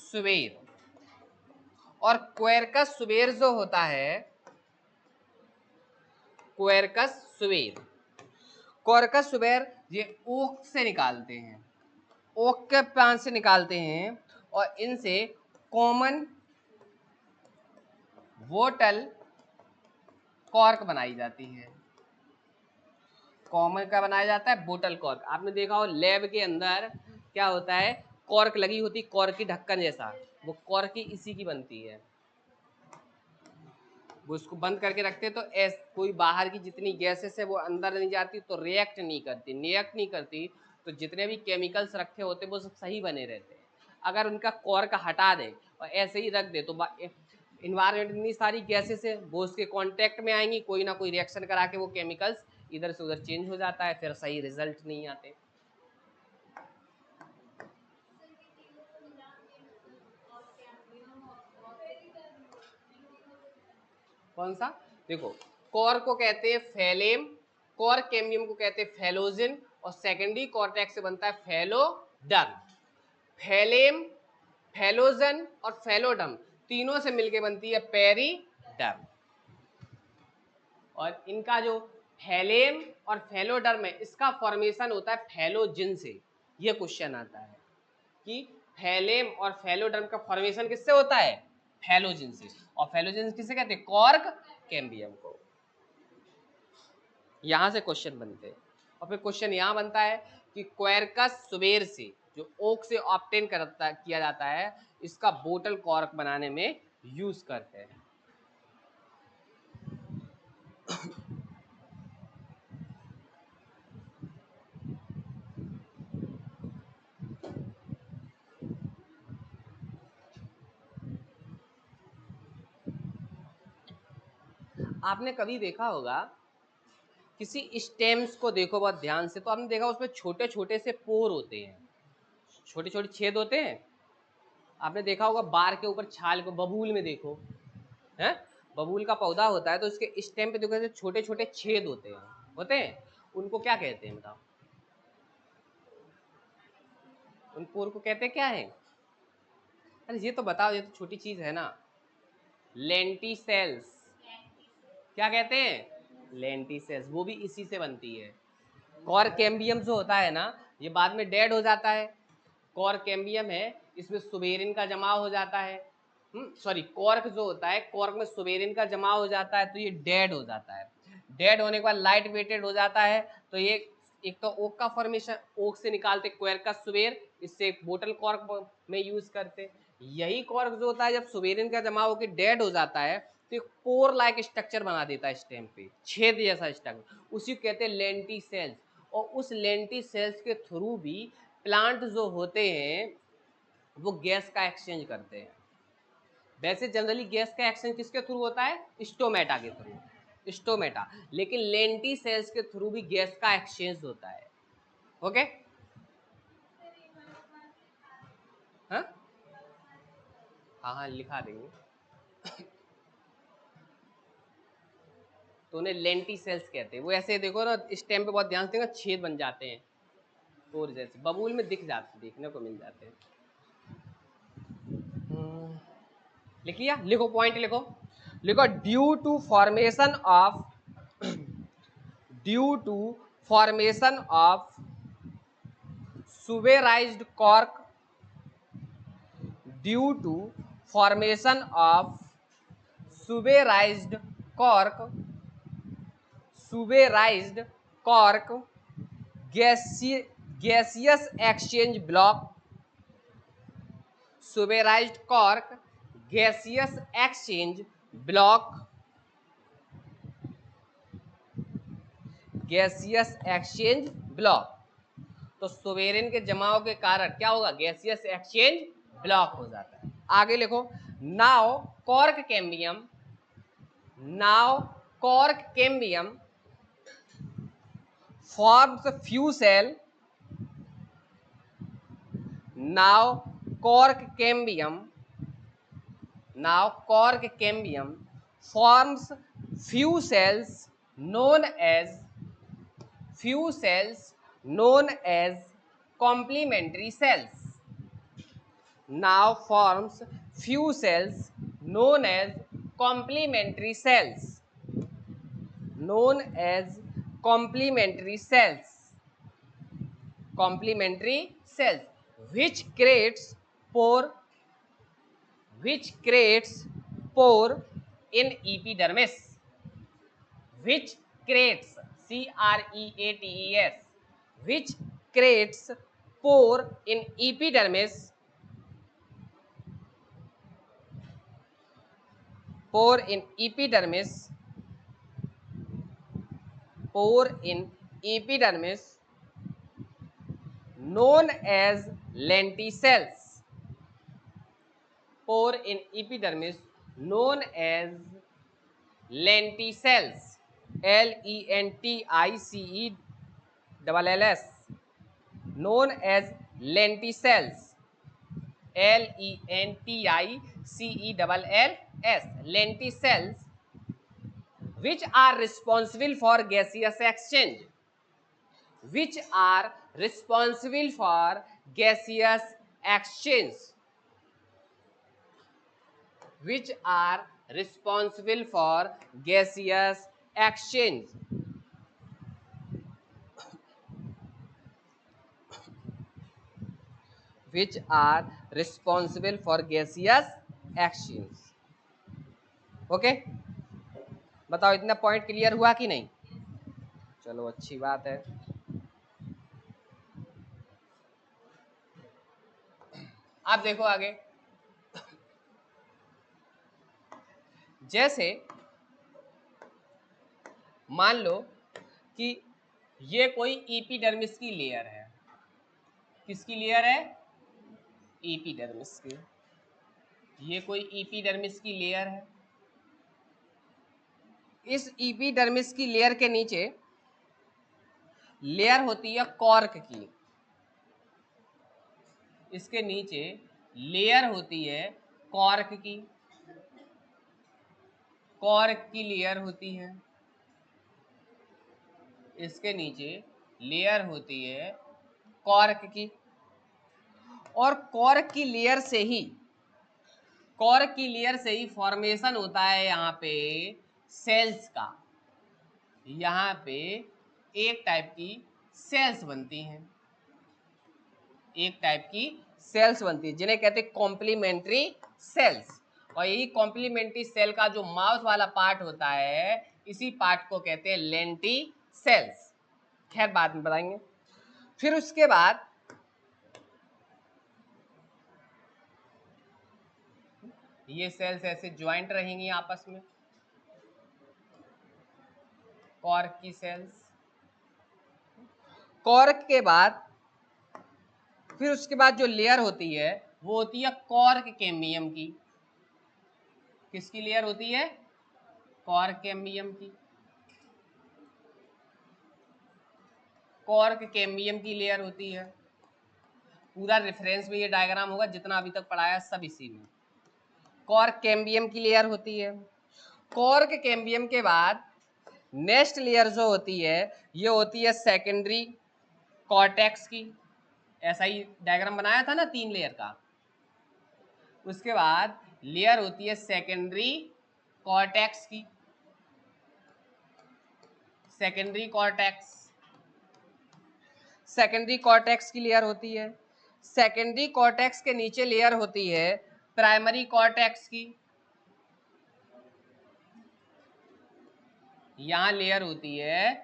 सुबेर। और क्वेरकस सुबेर जो होता है, क्वेरकस सुबेर, क्वेरकस सुबेर ये ओक से निकालते हैं, ओक के पान से निकालते हैं और इनसे कॉमन बोतल कॉर्क बनाई जाती है। कॉमन का बनाया जाता है बोतल कॉर्क। आपने देखा हो लैब के अंदर क्या होता है, कॉर्क लगी होती, कॉर्क की ढक्कन जैसा, वो कॉर्क की इसी की बनती है। वो उसको बंद करके रखते हैं तो कोई बाहर की जितनी गैसेस है वो अंदर नहीं जाती, तो रिएक्ट नहीं करती, तो जितने भी केमिकल्स रखे होते वो सब सही बने रहते हैं। अगर उनका कॉर्क हटा दे और ऐसे ही रख दे तो इन्वायरमेंट इतनी सारी गैसेस है वो उसके कांटेक्ट में आएंगी, कोई ना कोई रिएक्शन करा के वो केमिकल्स इधर से उधर चेंज हो जाता है, फिर सही रिजल्ट नहीं आते। कौन सा? देखो, कॉर्क को कहते हैं फेलेम, कॉर्क कैम्बियम को कहते हैं फेलोजिन, और सेकेंडरी कॉर्टेक्स से बनता है फेलोडर्म। फेलेम, फेलोजन और फेलोडर्म तीनों से मिलके बनती है पेरिडर्म। और इनका जो फेलेम और फेलोडर्म है इसका फॉर्मेशन होता है फेलोजिन से। ये क्वेश्चन आता है कि फेलेम और फेलोडर्म का फॉर्मेशन किससे होता है? फेलोजिन से। और फेलोजिन किसे कहते हैं? कॉर्क कैम्बियम को। यहां से क्वेश्चन बनते हैं। और फिर क्वेश्चन यहां बनता है कि क्वेरकस सुबेर से जो ओक से ऑब्टेन किया जाता है, इसका बोतल कॉर्क बनाने में यूज करते हैं। आपने कभी देखा होगा किसी स्टेम्स को, देखो बहुत ध्यान से, तो आपने देखा उसमें छोटे छोटे से पोर होते हैं, छोटे छोटे छेद होते हैं। आपने देखा होगा बार के ऊपर छाल को, बबूल में देखो है, बबूल का पौधा होता है तो इसके स्टेम पे देखो छोटे छोटे छेद होते हैं, उनको क्या कहते हैं बताओ? उन पोर को कहते हैं क्या है? अरे ये तो बताओ, ये तो छोटी चीज है ना। लेंटिसेल्स। क्या कहते हैं? लेंटिसेल्स। वो भी इसी से बनती है। कॉर्क कैम्बियम जो होता है ना, ये बाद में डेड हो जाता है। कॉर्क कैम्बियम है, इसमें सुबेरिन का जमाव हो जाता है। सॉरी, कॉर्क जो होता है, कॉर्क में सुबेरिन का जमाव हो जाता है तो ये डेड हो जाता है। डेड होने के बाद लाइट वेटेड हो जाता है, तो ये एक तो ओक का फॉर्मेशन, ओक से निकालते क्वेरकस सुबेर, इससे एक बोतल कॉर्क में यूज करते। यही कॉर्क जो होता है जब सुबेरिन का जमाव होकर डेड हो जाता है तो एक पोर लाइक स्ट्रक्चर बना देता है स्टेम पे, छेद जैसा स्ट्रक्चर, उसी को कहते हैं लेंटिसेल्स। और उस लेंटिसेल्स के थ्रू भी प्लांट जो होते हैं वो गैस का एक्सचेंज करते हैं। वैसे जनरली गैस का एक्सचेंज किसके थ्रू होता है? स्टोमेटा के थ्रू, स्टोमेटा। लेकिन लेंटिसेल्स के थ्रू भी गैस का एक्सचेंज होता है। ओके, हाँ हाँ हाँ लिखा देंगे। तो उन्हें लेंटिसेल्स कहते हैं। वो ऐसे देखो ना, स्टेम पे बहुत ध्यान से देखो, छेद बन जाते हैं और जैसे बबूल में दिख जाते, देखने को मिल जाते हैं। लिख लिया? लिखो, पॉइंट लिखो। लिखो, due to formation of suberised cork, due to formation of suberised cork, suberised cork gaseous exchange block, suberised cork gaseous exchange block, gaseous exchange block. तो सुबेरिन के जमाव के कारण क्या होगा? गैसियस एक्सचेंज ब्लॉक हो जाता है। आगे लिखो, now cork cambium, now cork cambium forms few cell, now cork cambium, now cork cambium forms few cells known as complementary cells now forms few cells known as complementary cells, known as complementary cells, complementary cells, which creates pore, which creates pore in epidermis, which creates, creates, which creates pore in epidermis, pore in epidermis, pore in epidermis, known as lenticels, pore in epidermis known as lenticels, lenticels, known as lenticels, lenticels, lenticels, which are responsible for gaseous exchange, which are responsible for gaseous exchange, which are responsible for gaseous exchange, which are responsible for gaseous exchange. Okay, बताओ इतना point clear हुआ कि नहीं? चलो अच्छी बात है. आप देखो आगे, जैसे मान लो कि ये कोई एपिडर्मिस की लेयर है. किसकी लेयर है? एपिडर्मिस की. ये कोई एपिडर्मिस की लेयर है. इस एपिडर्मिस की लेयर के नीचे लेयर होती है कॉर्क की. इसके नीचे लेयर होती है कॉर्क की, कॉर्क की लेयर होती है. इसके नीचे लेयर होती है कॉर्क की, और कॉर्क की लेयर से ही, कॉर्क की लेयर से ही फॉर्मेशन होता है यहाँ पे सेल्स का. यहाँ पे एक टाइप की सेल्स बनती हैं, एक टाइप की सेल्स बनती है जिन्हें कहते हैं कॉम्प्लीमेंट्री सेल्स. और यही कॉम्प्लीमेंट्री सेल का जो माउथ वाला पार्ट होता है, इसी पार्ट को कहते हैं लेंटी सेल्स. खैर बाद में बताएंगे. फिर उसके बाद ये सेल्स ऐसे ज्वाइंट रहेंगी आपस में, कॉर्क की सेल्स. कॉर्क के बाद फिर उसके बाद जो लेयर होती है वो होती है कॉर्क कैम्बियम की. किसकी लेयर होती है? कॉर्क कैम्बियम की. कॉर्क कैम्बियम की लेयर होती है. पूरा रेफरेंस में ये डायग्राम होगा, जितना अभी तक पढ़ाया सब इसी में. कॉर्क कैम्बियम की लेयर होती है. कॉर्क कैम्बियम के बाद नेक्स्ट लेयर जो होती है ये होती है सेकेंडरी कॉर्टेक्स की. ऐसा ही डायग्राम बनाया था ना 3 लेयर का. उसके बाद लेयर होती है सेकेंडरी कॉर्टेक्स की, सेकेंडरी कॉर्टेक्स, सेकेंडरी कॉर्टेक्स की लेयर होती है. सेकेंडरी कॉर्टेक्स के नीचे लेयर होती है प्राइमरी कॉर्टेक्स की. यहां लेयर होती है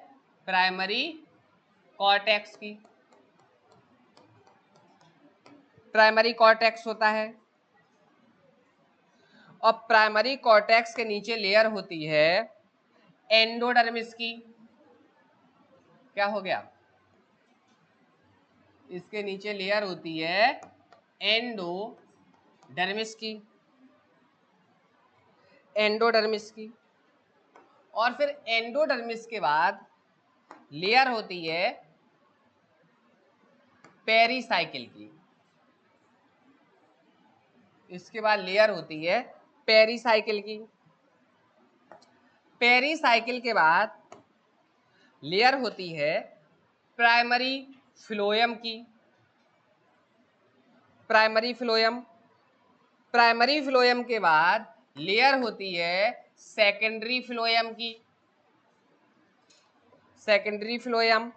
प्राइमरी कॉर्टेक्स की. प्राइमरी कॉर्टेक्स होता है. और प्राइमरी कॉर्टेक्स के नीचे लेयर होती है एंडोडर्मिस की. क्या हो गया? इसके नीचे लेयर होती है एंडोडर्मिस की, एंडोडर्मिस की. और फिर एंडोडर्मिस के बाद लेयर होती है पेरीसाइकिल की. इसके बाद लेयर होती है पेरीसाइकिल की. पेरीसाइकिल के बाद लेयर होती है प्राइमरी फ्लोएम की. प्राइमरी फ्लोएम, प्राइमरी फ्लोएम के बाद लेयर होती है सेकेंडरी फ्लोएम की, सेकेंडरी फ्लोएम,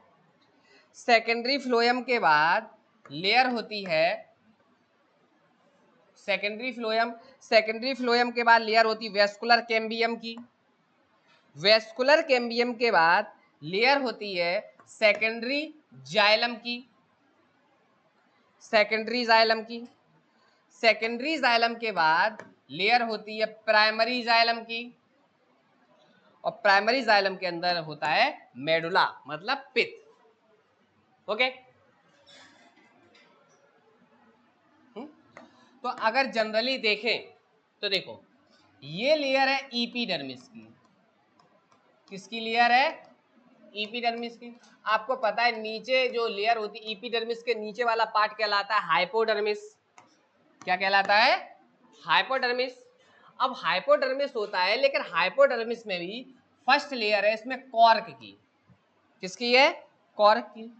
सेकेंडरी फ्लोएम के बाद लेयर होती है सेकेंडरी फ्लोएम, सेकेंडरी फ्लोएम के बाद लेयर होती है वेस्कुलर कैम्बियम की, वेस्कुलर कैम्बियम के बाद लेयर होती है सेकेंडरी जाइलम की, सेकेंडरी जाइलम की, सेकेंडरी जाइलम के बाद लेयर होती है प्राइमरी जाइलम की, और प्राइमरी जाइलम के अंदर होता है मेडुला मतलब पित्त। ओके, तो अगर जनरली देखें तो देखो ये लेयर है ईपीडर्मिस की, किसकी लेयर है? ईपीडर्मिस की। आपको पता है नीचे जो लेयर होती है ईपीडर्मिस के नीचे वाला पार्ट कहलाता है हाइपोडर्मिस। क्या कहलाता है? हाइपोडर्मिस। अब हाइपोडर्मिस होता है, लेकिन हाइपोडर्मिस में भी फर्स्ट लेयर है इसमें कॉर्क की, किसकी है? कॉर्क की।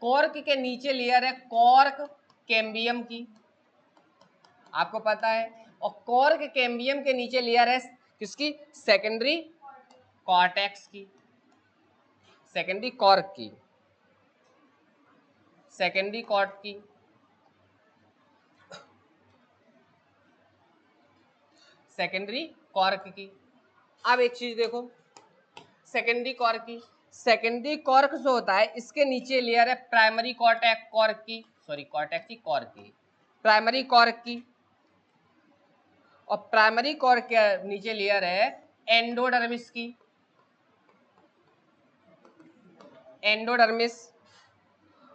कॉर्क के नीचे लेयर है कॉर्क कैम्बियम की, आपको पता है। और कॉर्क कैम्बियम के नीचे लेयर है किसकी? सेकेंडरी कॉर्टेक्स की, सेकेंडरी कॉर्क की, सेकेंडरी कॉर्ट की, सेकेंडरी कॉर्क की। अब एक चीज देखो, सेकेंडरी कॉर्क की, सेकेंडरी कॉर्क जो होता है इसके नीचे लेयर है प्राइमरी कॉर्टेक्स कॉर्क की, सॉरी कॉर्टेक्स की कॉर्क की, प्राइमरी कॉर्क की। और प्राइमरी कॉर्क के नीचे लेयर है एंडोडर्मिस की, एंडोडर्मिस।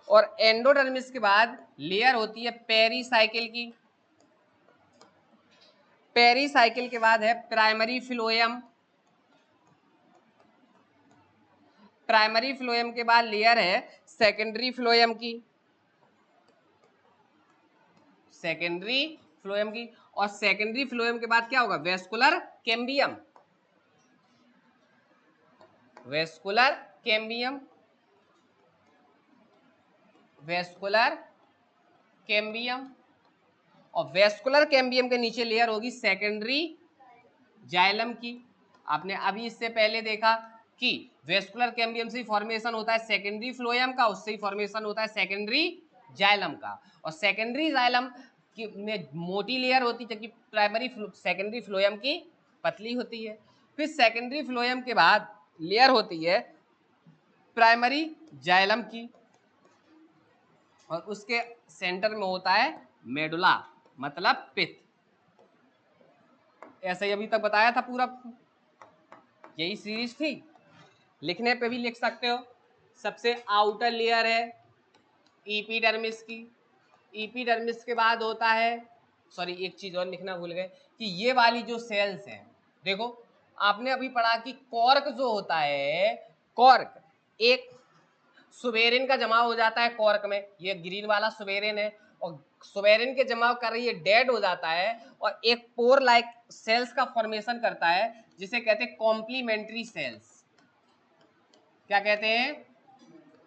और एंडोडर्मिस के बाद लेयर होती है पेरीसाइकिल की, पेरीसाइकिल के बाद है प्राइमरी फ्लोएम, प्राइमरी फ्लोएम के बाद लेयर है सेकेंडरी फ्लोएम की, सेकेंडरी फ्लोएम की। और सेकेंडरी फ्लोएम के बाद क्या होगा? Vascular cambium, vascular cambium, vascular cambium. और वेस्कुलर कैम्बियम के नीचे लेयर होगी सेकेंडरी जाइलम की। आपने अभी इससे पहले देखा कि वेस्कुलर कैम्बियम से फॉर्मेशन होता है सेकेंडरी फ्लोएम का, उससे ही फॉर्मेशन होता है सेकेंडरी जाइलम का। और सेकेंडरी जाइलम की में मोटी लेयर होती है, जबकि प्राइमरी सेकेंडरी फ्लोएम की पतली होती है। फिर सेकेंडरी फ्लोएम के बाद लेयर होती है प्राइमरी जाइलम की, और उसके सेंटर में होता है मेडुला मतलब पित्त। ऐसा ही अभी तक बताया था पूरा, यही सीरीज थी। लिखने पे भी लिख सकते हो। सबसे आउटर लेयर है ईपीडर्मिस की, ईपीडर्मिस के बाद होता है, सॉरी एक चीज और लिखना भूल गए कि ये वाली जो सेल्स हैं, देखो आपने अभी पढ़ा कि कॉर्क जो होता है, कॉर्क एक सुबेरिन का जमाव हो जाता है कॉर्क में, ये ग्रीन वाला सुबेरिन है, और सुबेरिन के जमाव कर रही है डेड हो जाता है, और एक पोर लाइक सेल्स का फॉर्मेशन करता है जिसे कहते हैं कॉम्प्लीमेंट्री सेल्स। क्या कहते हैं?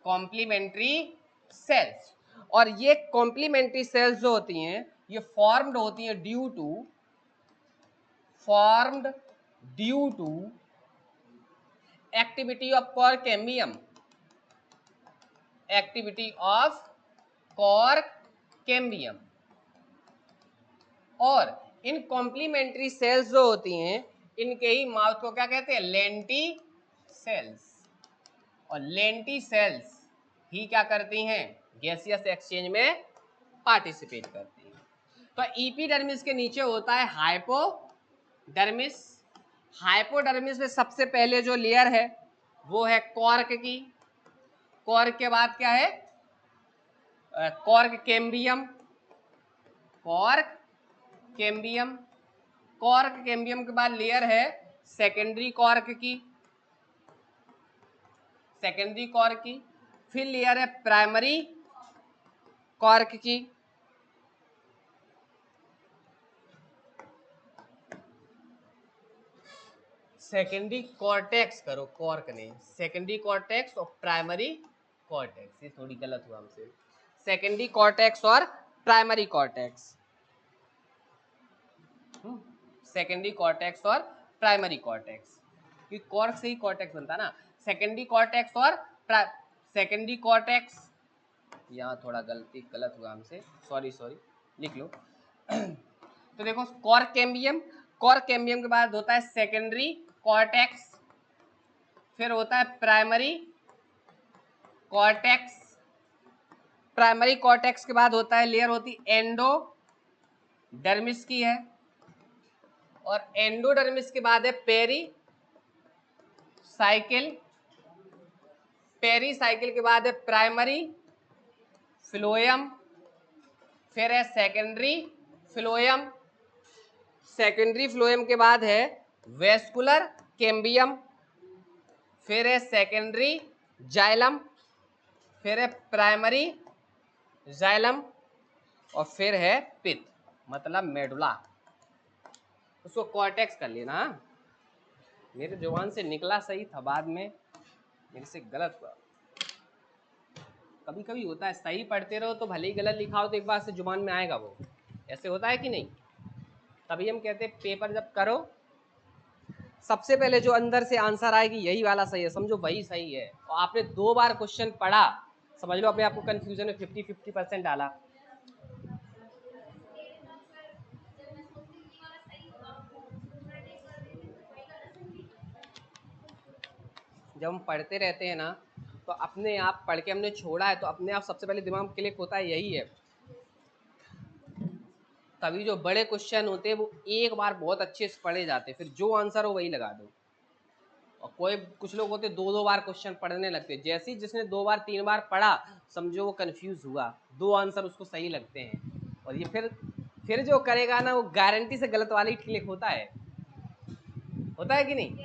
Complementary cells. और ये कॉम्प्लीमेंट्री सेल्स जो होती हैं ये फॉर्म्ड होती हैं due to activity of cork cambium, activity of cork cambium. और इन कॉम्प्लीमेंट्री सेल्स जो होती हैं इनके ही माउथ को क्या कहते हैं? Lenticels. और लेंटी सेल्स ही क्या करती हैं? गैसियस एक्सचेंज में पार्टिसिपेट करती हैं। तो ईपीडर्मिस के नीचे होता है हाइपोडर्मिस। हाइपोडर्मिस में सबसे पहले जो लेयर है वो है कॉर्क की, कॉर्क के बाद क्या है? Cork cambium, cork cambium, cork cambium के बाद लेयर है सेकेंडरी कॉर्क की, सेकेंडरी कॉर्क की। फिर लेयर है प्राइमरी कॉर्क की, सेकेंडरी कॉर्टेक्स करो, कॉर्क नहीं, सेकेंडरी कॉर्टेक्स और प्राइमरी कॉर्टेक्स, ये थोड़ी गलत हुआ हमसे, सेकेंडरी कॉर्टेक्स और प्राइमरी कॉर्टेक्स, सेकेंडरी कॉर्टेक्स और प्राइमरी कॉर्टेक्स, कि कॉर्क से ही कॉर्टेक्स बनता ना। सेकेंडरी कॉर्टेक्स और सेकेंडरी कॉर्टेक्स, यहाँ थोड़ा गलत हुआ हमसे, सॉरी लिख लो। तो देखो कॉर्क कैम्बियम, कॉर्क कैम्बियम के बाद होता है सेकेंडरी कॉर्टेक्स, फिर होता है प्राइमरी कॉर्टेक्स, प्राइमरी कॉर्टेक्स के बाद होता है लेयर होती एंडोडर्मिस की है, और एंडोडर्मिस के बाद है पेरी साइकिल, पेरी साइकिल के बाद है प्राइमरी फ्लोएम, फिर है सेकेंडरी फ्लोएम, सेकेंडरी फ्लोएम के बाद है वेस्कुलर कैम्बियम, फिर है सेकेंडरी जाइलम, फिर है प्राइमरी जाइलम, और फिर है पित्त मतलब मेडुला। उसको कॉर्टेक्स कर लेना। मेरे जुबान से निकला सही था, बाद में मेरे से गलत हुआ। कभी कभी होता है, सही पढ़ते रहो तो भले ही गलत लिखा हो तो एक बार से जुबान में आएगा वो, ऐसे होता है कि नहीं। तभी हम कहते हैं पेपर जब करो सबसे पहले जो अंदर से आंसर आएगी यही वाला सही है, समझो वही सही है। और आपने 2 बार क्वेश्चन पढ़ा, समझ लो अपने आपको कंफ्यूजन में 50% डाला। जब हम पढ़ते रहते हैं ना तो अपने आप पढ़ के हमने छोड़ा है तो अपने आप सबसे पहले दिमाग में क्लिक होता है यही है। तभी जो बड़े क्वेश्चन होते हैं वो एक बार बहुत अच्छे से पढ़े जाते हैं, फिर जो आंसर हो वही लगा दो। और कुछ लोग होते 2 बार क्वेश्चन पढ़ने लगते, जैसे ही जिसने 2 बार 3 बार पढ़ा समझो वो कंफ्यूज हुआ, 2 आंसर उसको सही लगते हैं, और ये फिर जो करेगा ना वो गारंटी से गलत वाला ही क्लिक होता है कि नहीं।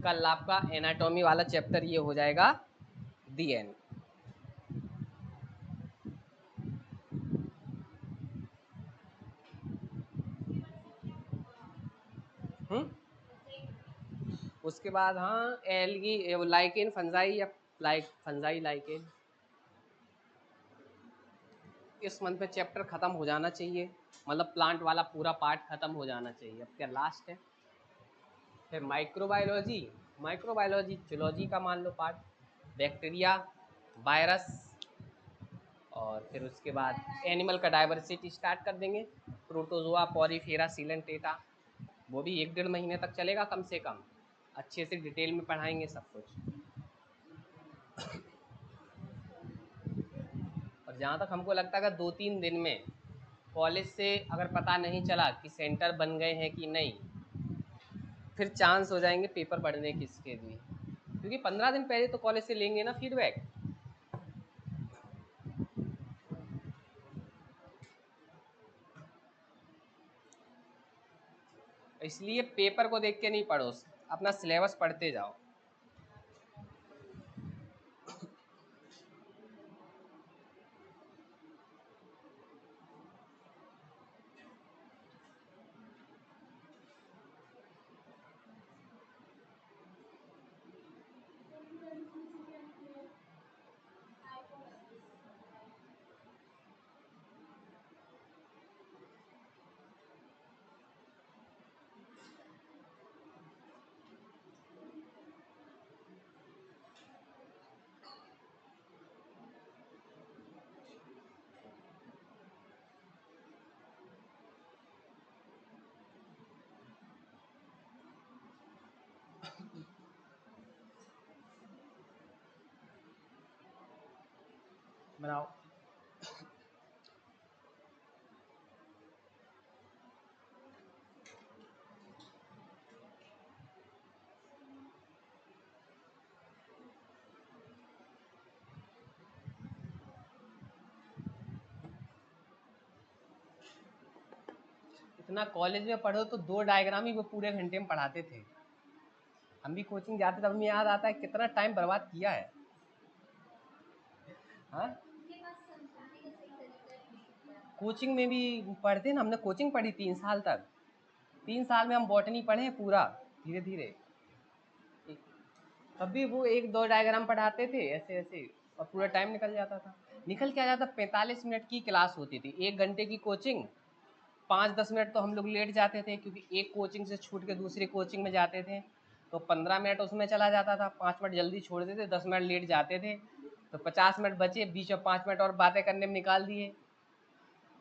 कल आपका एनाटॉमी वाला चैप्टर ये हो जाएगा दी एंड। उसके बाद हाँ एलगी लाइकेन फंजाई या फंजाई लाइकेन, इस मंथ में चैप्टर खत्म हो जाना चाहिए, मतलब प्लांट वाला पूरा पार्ट खत्म हो जाना चाहिए। अब क्या लास्ट है। फिर माइक्रोबायोलॉजी जूलॉजी का मान लो पार्ट, बैक्टीरिया वायरस, और फिर उसके बाद एनिमल का डाइवर्सिटी स्टार्ट कर देंगे, प्रोटोजोआ पॉलीफेरा सीलेंटेटा, वो भी 1-1.5 महीने तक चलेगा कम से कम, अच्छे से डिटेल में पढ़ाएंगे सब कुछ। और जहाँ तक हमको लगता है कि 2-3 दिन में कॉलेज से अगर पता नहीं चला कि सेंटर बन गए हैं कि नहीं, फिर चांस हो जाएंगे पेपर पढ़ने किसके भी, क्योंकि 15 दिन पहले तो कॉलेज से लेंगे ना फीडबैक। इसलिए पेपर को देख के नहीं पढ़ो, अपना सिलेबस पढ़ते जाओ। बनाओ। इतना कॉलेज में पढ़ो तो 2 डायग्राम ही वो पूरे घंटे में पढ़ाते थे। हम भी कोचिंग जाते तब हमें याद आता है कितना टाइम बर्बाद किया है। हाँ, कोचिंग में भी पढ़ते ना, हमने कोचिंग पढ़ी 3 साल तक। 3 साल में हम बॉटनी पढ़े हैं पूरा धीरे धीरे। तब भी वो 1-2 डायग्राम पढ़ाते थे ऐसे ऐसे और पूरा टाइम निकल जाता था। निकल के आ जाता। 45 मिनट की क्लास होती थी, 1 घंटे की कोचिंग। 5-10 मिनट तो हम लोग लेट जाते थे क्योंकि एक कोचिंग से छूट के दूसरी कोचिंग में जाते थे, तो 15 मिनट उसमें चला जाता था। 5 मिनट जल्दी छोड़ देते, 10 मिनट लेट जाते थे, तो 50 मिनट बचे, बीच में 5 मिनट और बातें करने में निकाल दिए।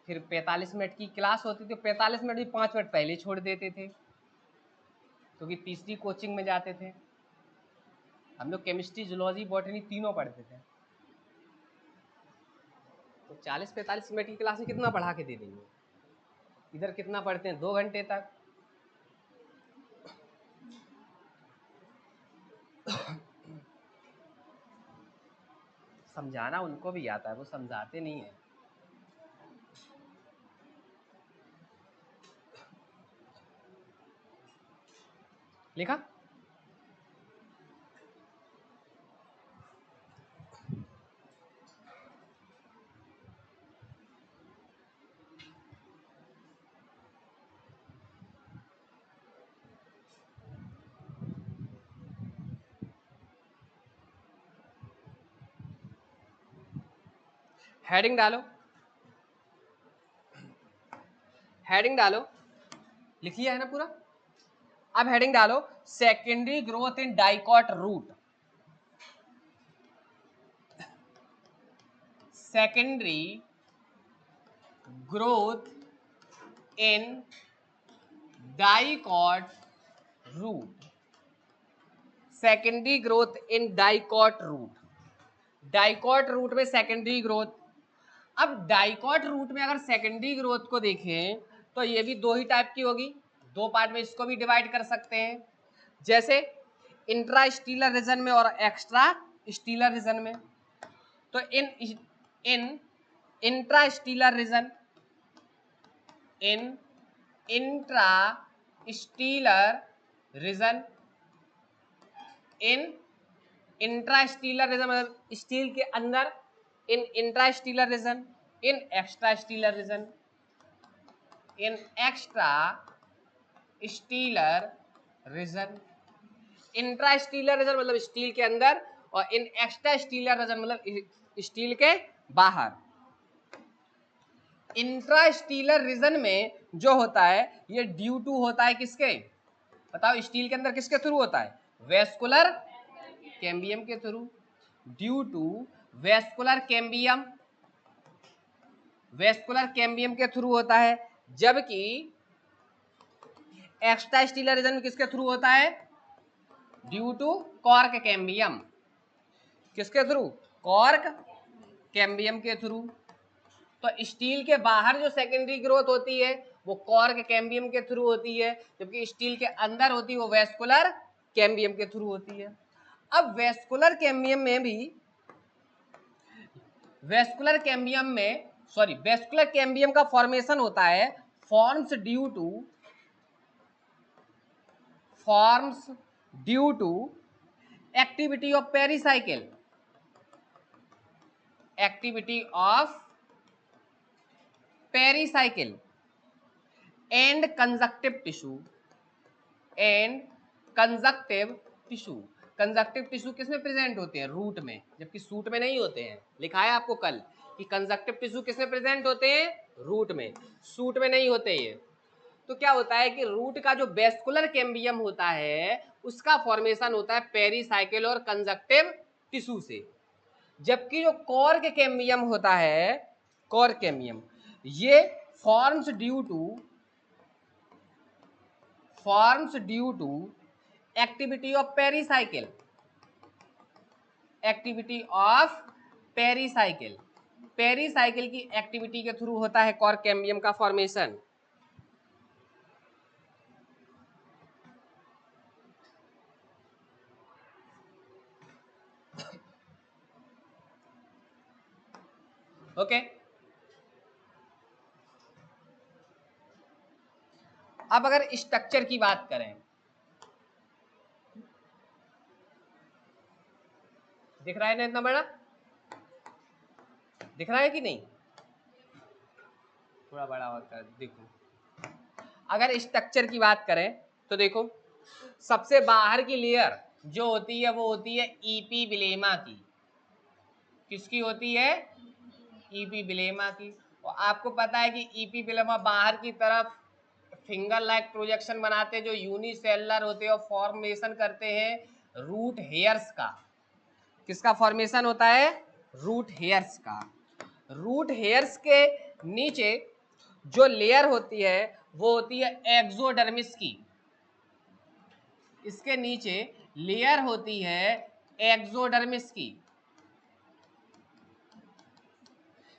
फिर 45 मिनट की क्लास होती थी, 45 मिनट भी 5 मिनट पहले छोड़ देते थे क्योंकि तीसरी कोचिंग में जाते थे। हम लोग केमिस्ट्री, जूलॉजी, बॉटनी तीनों पढ़ते थे। तो 40-45 मिनट की क्लास में कितना पढ़ा के दे देंगे? इधर कितना पढ़ते हैं, 2 घंटे तक। समझाना उनको भी आता है, वो समझाते नहीं है। लिखा? हेडिंग डालो, हेडिंग डालो। लिख लिया है ना पूरा? अब हेडिंग डालो, secondary growth in dicot root. Secondary growth in dicot root. Secondary growth in dicot root. Dicot root में सेकेंडरी ग्रोथ। अब डाइकॉट रूट में अगर सेकेंडरी ग्रोथ को देखें तो ये भी 2 ही टाइप की होगी। 2 पार्ट में इसको भी डिवाइड कर सकते हैं, जैसे इंट्रा स्टीलर रीजन में और एक्स्ट्रा स्टीलर रीजन में। तो in intra stealer region, in intra stealer region, in intra stealer region मतलब स्टील के अंदर, in intra stealer region, in extra stelar region, in extra stelar region. Intra stealer region मतलब stele के अंदर, और in extra stelar region मतलब stele के बाहर। इंट्रा स्टीलर रीजन में जो होता है ये ड्यू टू होता है किसके, बताओ? स्टील के अंदर किसके थ्रू होता है? वेस्कुलर कैम्बियम के through. Due to vascular cambium, vascular cambium के थ्रू होता है। जबकि एक्स्ट्रा स्टीलर रीजन में किसके थ्रू होता है? Due to cork cambium. किसके थ्रू? कॉर्क कैम्बियम के थ्रू। तो स्टील के बाहर जो सेकेंडरी ग्रोथ होती है वो कॉर्क कैम्बियम के थ्रू होती है, जबकि स्टील के अंदर होती है वो वेस्कुलर कैम्बियम के थ्रू होती है। अब वेस्कुलर कैम्बियम में भी, वेस्कुलर कैम्बियम का फॉर्मेशन होता है forms due to activity of pericycle, activity of pericycle and conjunctive tissue, and conjunctive tissue. Conjunctive tissue किसमें प्रेजेंट होते हैं? रूट में, जबकि सूट में नहीं होते हैं। लिखा है आपको कल कि कंजक्टिव टिश्यू किसमें प्रेजेंट होते हैं? रूट में, सूट में नहीं होते ये। तो क्या होता है कि रूट का जो वेस्कुलर कैम्बियम होता है उसका फॉर्मेशन होता है पेरिसाइकिल और कंजक्टिव टिश्यू से, जबकि जो कॉर्क कैम्बियम होता है, कॉर्क कैम्बियम, ये forms due to activity of pericycle, activity of pericycle. Pericycle की एक्टिविटी के थ्रू होता है कॉर्क कैम्बियम का फॉर्मेशन। ओके, अब अगर स्ट्रक्चर की बात करें, दिख रहा है ना इतना बड़ा, दिख रहा है कि नहीं, थोड़ा बड़ा होता है। देखो अगर स्ट्रक्चर की बात करें तो देखो सबसे बाहर की लेयर जो होती है वो होती है ईपीब्लेमा की। किसकी होती है? ईपीब्लेमा की। और आपको पता है कि ईपीब्लेमा बाहर की तरफ फिंगर लाइक प्रोजेक्शन बनाते हैं जो यूनिसेलुलर होते हैं और फॉर्मेशन करते हैं रूट हेयर्स का। किसका फॉर्मेशन होता है? रूट हेयर्स का। रूट हेयर्स के नीचे जो लेयर होती है वो होती है एक्सोडर्मिस की। इसके नीचे लेयर होती है एक्सोडर्मिस की।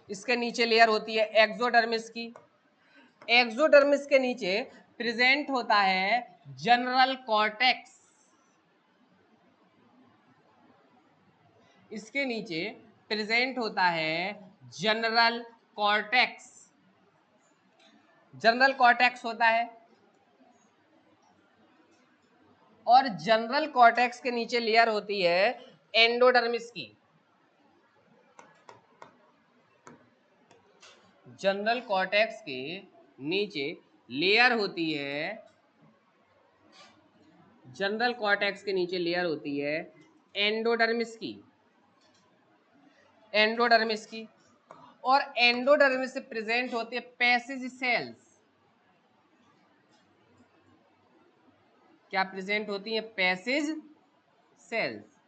इसके नीचे लेयर होती है एक्सोडर्मिस की। एक्सोडर्मिस के नीचे प्रेजेंट होता है जनरल कॉर्टेक्स। इसके नीचे प्रेजेंट होता है जनरल कॉर्टेक्स। जनरल कॉर्टेक्स होता है और जनरल कॉर्टेक्स के नीचे लेयर होती है एंडोडर्मिस की। जनरल कॉर्टेक्स के नीचे लेयर होती है, जनरल कॉर्टेक्स के नीचे लेयर होती है एंडोडर्मिस की। एंडोडर्मिस की। और एंडोडर्मिस से प्रेजेंट होते हैं पैसेज सेल्स। क्या प्रेजेंट होती हैं? Passage sales.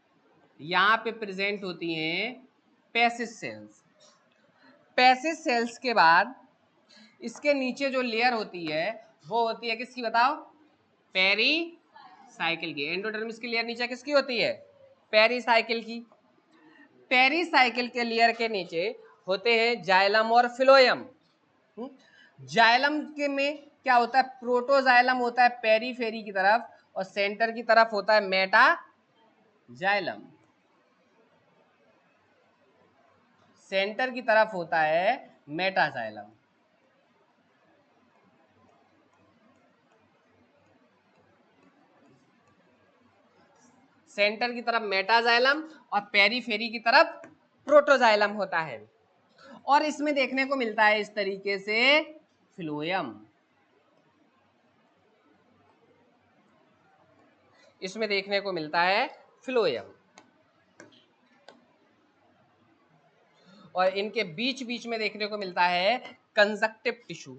यहां पे प्रेजेंट होती हैं पैसेज सेल्स। पैसेज सेल्स के बाद इसके नीचे जो लेयर होती है वो होती है किसकी बताओ? पेरीसाइकिल की। एंडोडर्मिस की लेयर नीचे किसकी होती है? पेरीसाइकिल की। पेरीसाइकिल के लेयर के नीचे होते हैं जाइलम और फिलोयम। जाइलम के में क्या होता है? प्रोटोजाइलम होता है पेरीफेरी की तरफ और सेंटर की तरफ होता है मेटाजाइलम। सेंटर की तरफ होता है मेटाजाइलम। सेंटर की तरफ मेटाजाइलम और पेरीफेरी की तरफ प्रोटोजाइलम होता है। और इसमें देखने को मिलता है इस तरीके से फ्लोएम। इसमें देखने को मिलता है फ्लोएम। और इनके बीच बीच में देखने को मिलता है कंजक्टिव टिश्यू।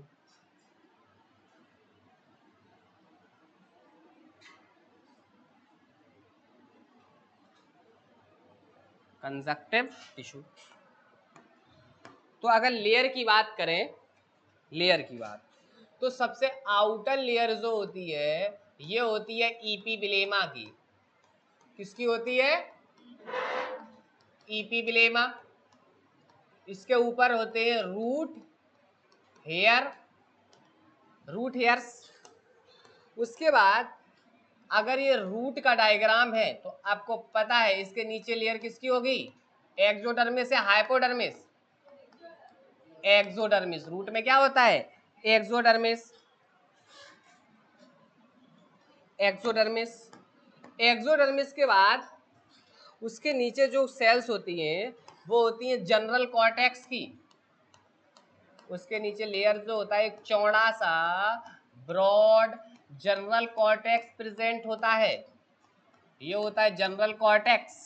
Conjunctive tissue. तो अगर लेयर की बात करें, लेयर की बात, तो सबसे आउटर लेयर जो होती है ये होती है ईपीब्लेमा की। किसकी होती है? ईपीब्लेमा। इसके ऊपर होते हैं रूट हेयर, रूट हेयर्स। उसके बाद अगर ये रूट का डायग्राम है तो आपको पता है इसके नीचे लेयर किसकी होगी? एक्सोडर्मिस या हाइपोडर्मिस? एक्सोडर्मिस। रूट में क्या होता है? एक्सोडर्मिस। एक्सोडर्मिस। एक्सोडर्मिस के बाद उसके नीचे जो सेल्स होती हैं वो होती हैं जनरल कॉर्टेक्स की। उसके नीचे लेयर जो होता है एक चौड़ा सा ब्रॉड जनरल कॉर्टेक्स प्रेजेंट होता है। ये होता है जनरल कॉर्टेक्स।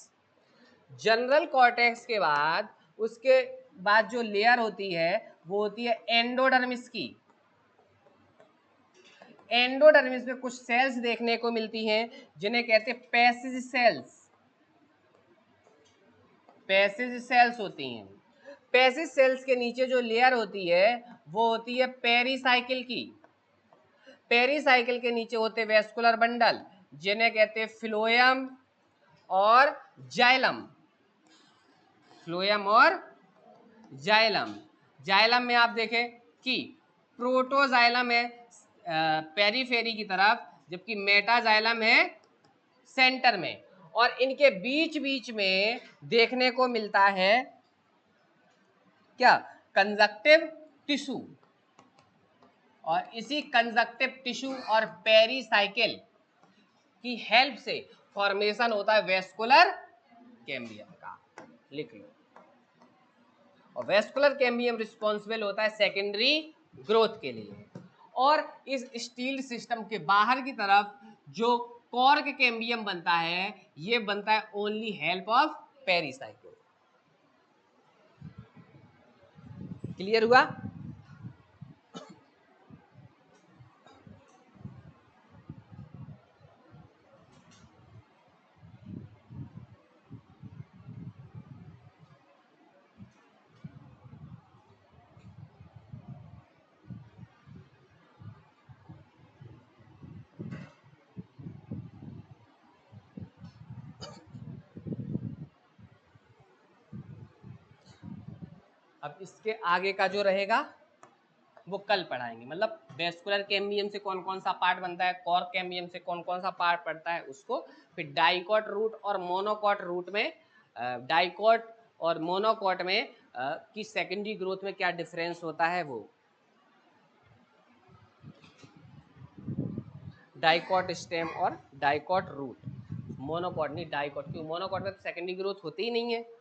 जनरल कॉर्टेक्स के बाद उसके बाद जो लेयर होती है वो होती है एंडोडर्मिस की। एंडोडर्मिस में कुछ सेल्स देखने को मिलती हैं जिन्हें कहते हैं पैसेज सेल्स। पैसेज सेल्स होती हैं। पैसेज सेल्स के नीचे जो लेयर होती है वो होती है पेरीसाइकिल की। पेरीसाइकिल के नीचे होते वेस्कुलर बंडल जिन्हें कहते हैं फ्लोएम और जाइलम। फ्लोएम और जाइलम। जाइलम में आप देखें कि प्रोटोजाइलम है पेरीफेरी की तरफ, जबकि मेटाजाइलम है सेंटर में। और इनके बीच बीच में देखने को मिलता है क्या? Conjunctive tissue. और इसी कंजक्टिव टिश्यू और पेरीसाइकिल की हेल्प से फॉर्मेशन होता है वेस्कुलर कैम्बियम का। लिख लो। और वेस्कुलर कैम्बियम रिस्पॉन्सिबल होता है सेकेंडरी ग्रोथ के लिए। और इस स्टील सिस्टम के बाहर की तरफ जो कॉर्क कैम्बियम बनता है, ये बनता है ओनली हेल्प ऑफ पेरिसाइक्लोज। क्लियर हुआ? अब इसके आगे का जो रहेगा वो कल पढ़ाएंगे। मतलब वेस्कुलर कैम्बियम से कौन कौन सा पार्ट बनता है, कॉर्क कैम्बियम से कौन कौन सा पार्ट पड़ता है उसको, फिर डाइकॉट रूट और मोनोकॉट रूट में, डाइकॉट और मोनोकॉट में की सेकेंडरी ग्रोथ में क्या डिफरेंस होता है, वो डाइकॉट स्टेम और डाइकॉट रूट, मोनोकॉट नहीं डाइकॉट, क्यों मोनोकॉट में तो सेकेंडरी ग्रोथ होती ही नहीं है,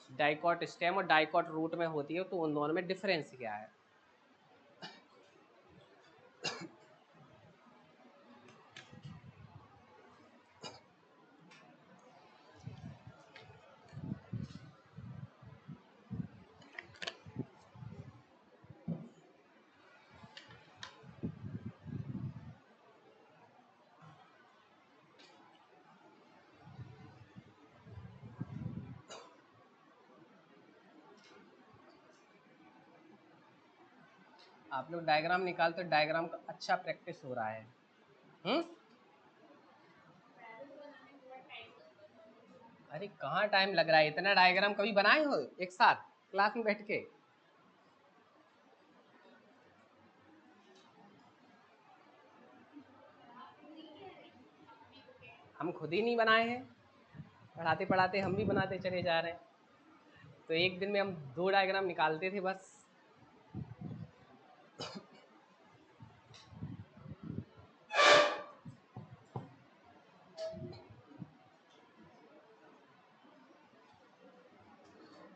डाइकॉट स्टेम और डाइकॉट रूट में होती है, तो उन दोनों में डिफरेंस क्या है। आप लोग डायग्राम निकालते हो, डायग्राम का अच्छा प्रैक्टिस हो रहा है। अरे कहाँ टाइम लग रहा है, इतना डायग्राम कभी बनाए हो एक साथ क्लास में बैठ के? हम खुद ही नहीं बनाए हैं, पढ़ाते पढ़ाते हम भी बनाते चले जा रहे हैं। तो एक दिन में हम 2 डायग्राम निकालते थे बस।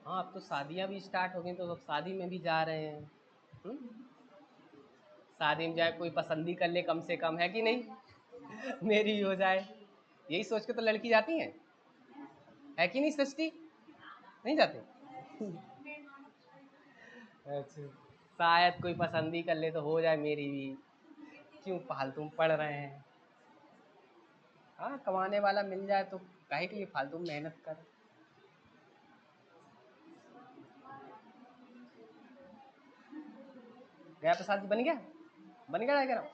हाँ, अब तो शादियाँ भी स्टार्ट हो गई, तो अब शादी में भी जा रहे हैं। शादी में जाए कोई पसंदी कर ले कम से कम, है कि नहीं? मेरी ही हो जाए, यही सोच के तो लड़की जाती है कि नहीं सृष्टि? नहीं जाते? अच्छा, शायद कोई पसंदी कर ले तो हो जाए मेरी भी, क्यों फालतू में पढ़ रहे हैं। हाँ, कमाने वाला मिल जाए तो काहे के लिए फालतू में मेहनत कर। गया प्रसाद जी बन गया, बन गया डायग्राम?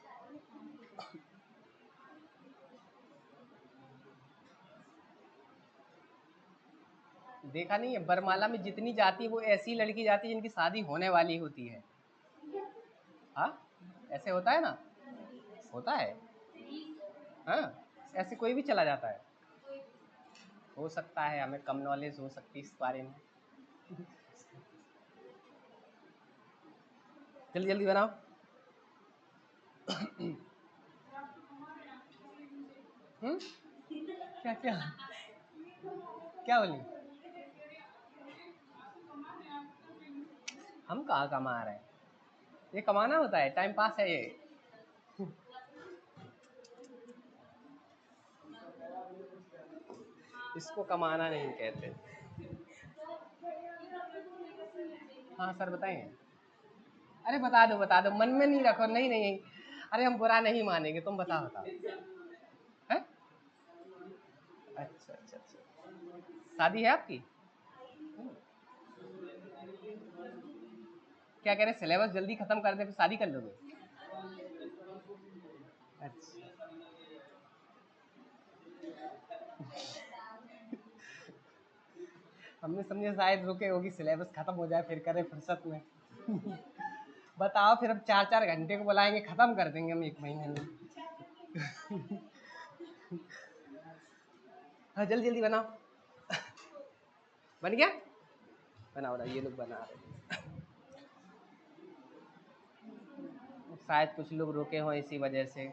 देखा नहीं है, बरमाला में जितनी जाती है वो ऐसी लड़की जाती है जिनकी शादी होने वाली होती है। हाँ, ऐसे होता है ना, होता है। हाँ, ऐसे कोई भी चला जाता है। हो सकता है हमें कम नॉलेज हो सकती है इस बारे में। जल्दी जल्दी बनाओ। क्या क्या क्या बोली? हम कहाँ कमा रहे हैं, ये कमाना होता है, टाइम पास है ये। इसको कमाना नहीं कहते। हाँ सर बताएं। अरे बता दो, मन में नहीं रखो, नहीं नहीं। अरे हम बुरा नहीं मानेंगे, तुम बताओ है? अच्छा अच्छा अच्छा, शादी है आपकी? क्या कह रहे, सिलेबस जल्दी खत्म कर दे फिर शादी कर लोगे? अच्छा, हमने समझे शायद रुके होगी सिलेबस खत्म हो जाए फिर करें फुर्सत में। बताओ फिर, अब 4-4 घंटे को बुलाएंगे, खत्म कर देंगे हम 1 महीने में। हाँ जल्दी जल्दी बनाओ। बन गया? बनाओ ना, ये लोग बना रहे हैं। शायद कुछ लोग रुके हों इसी वजह से।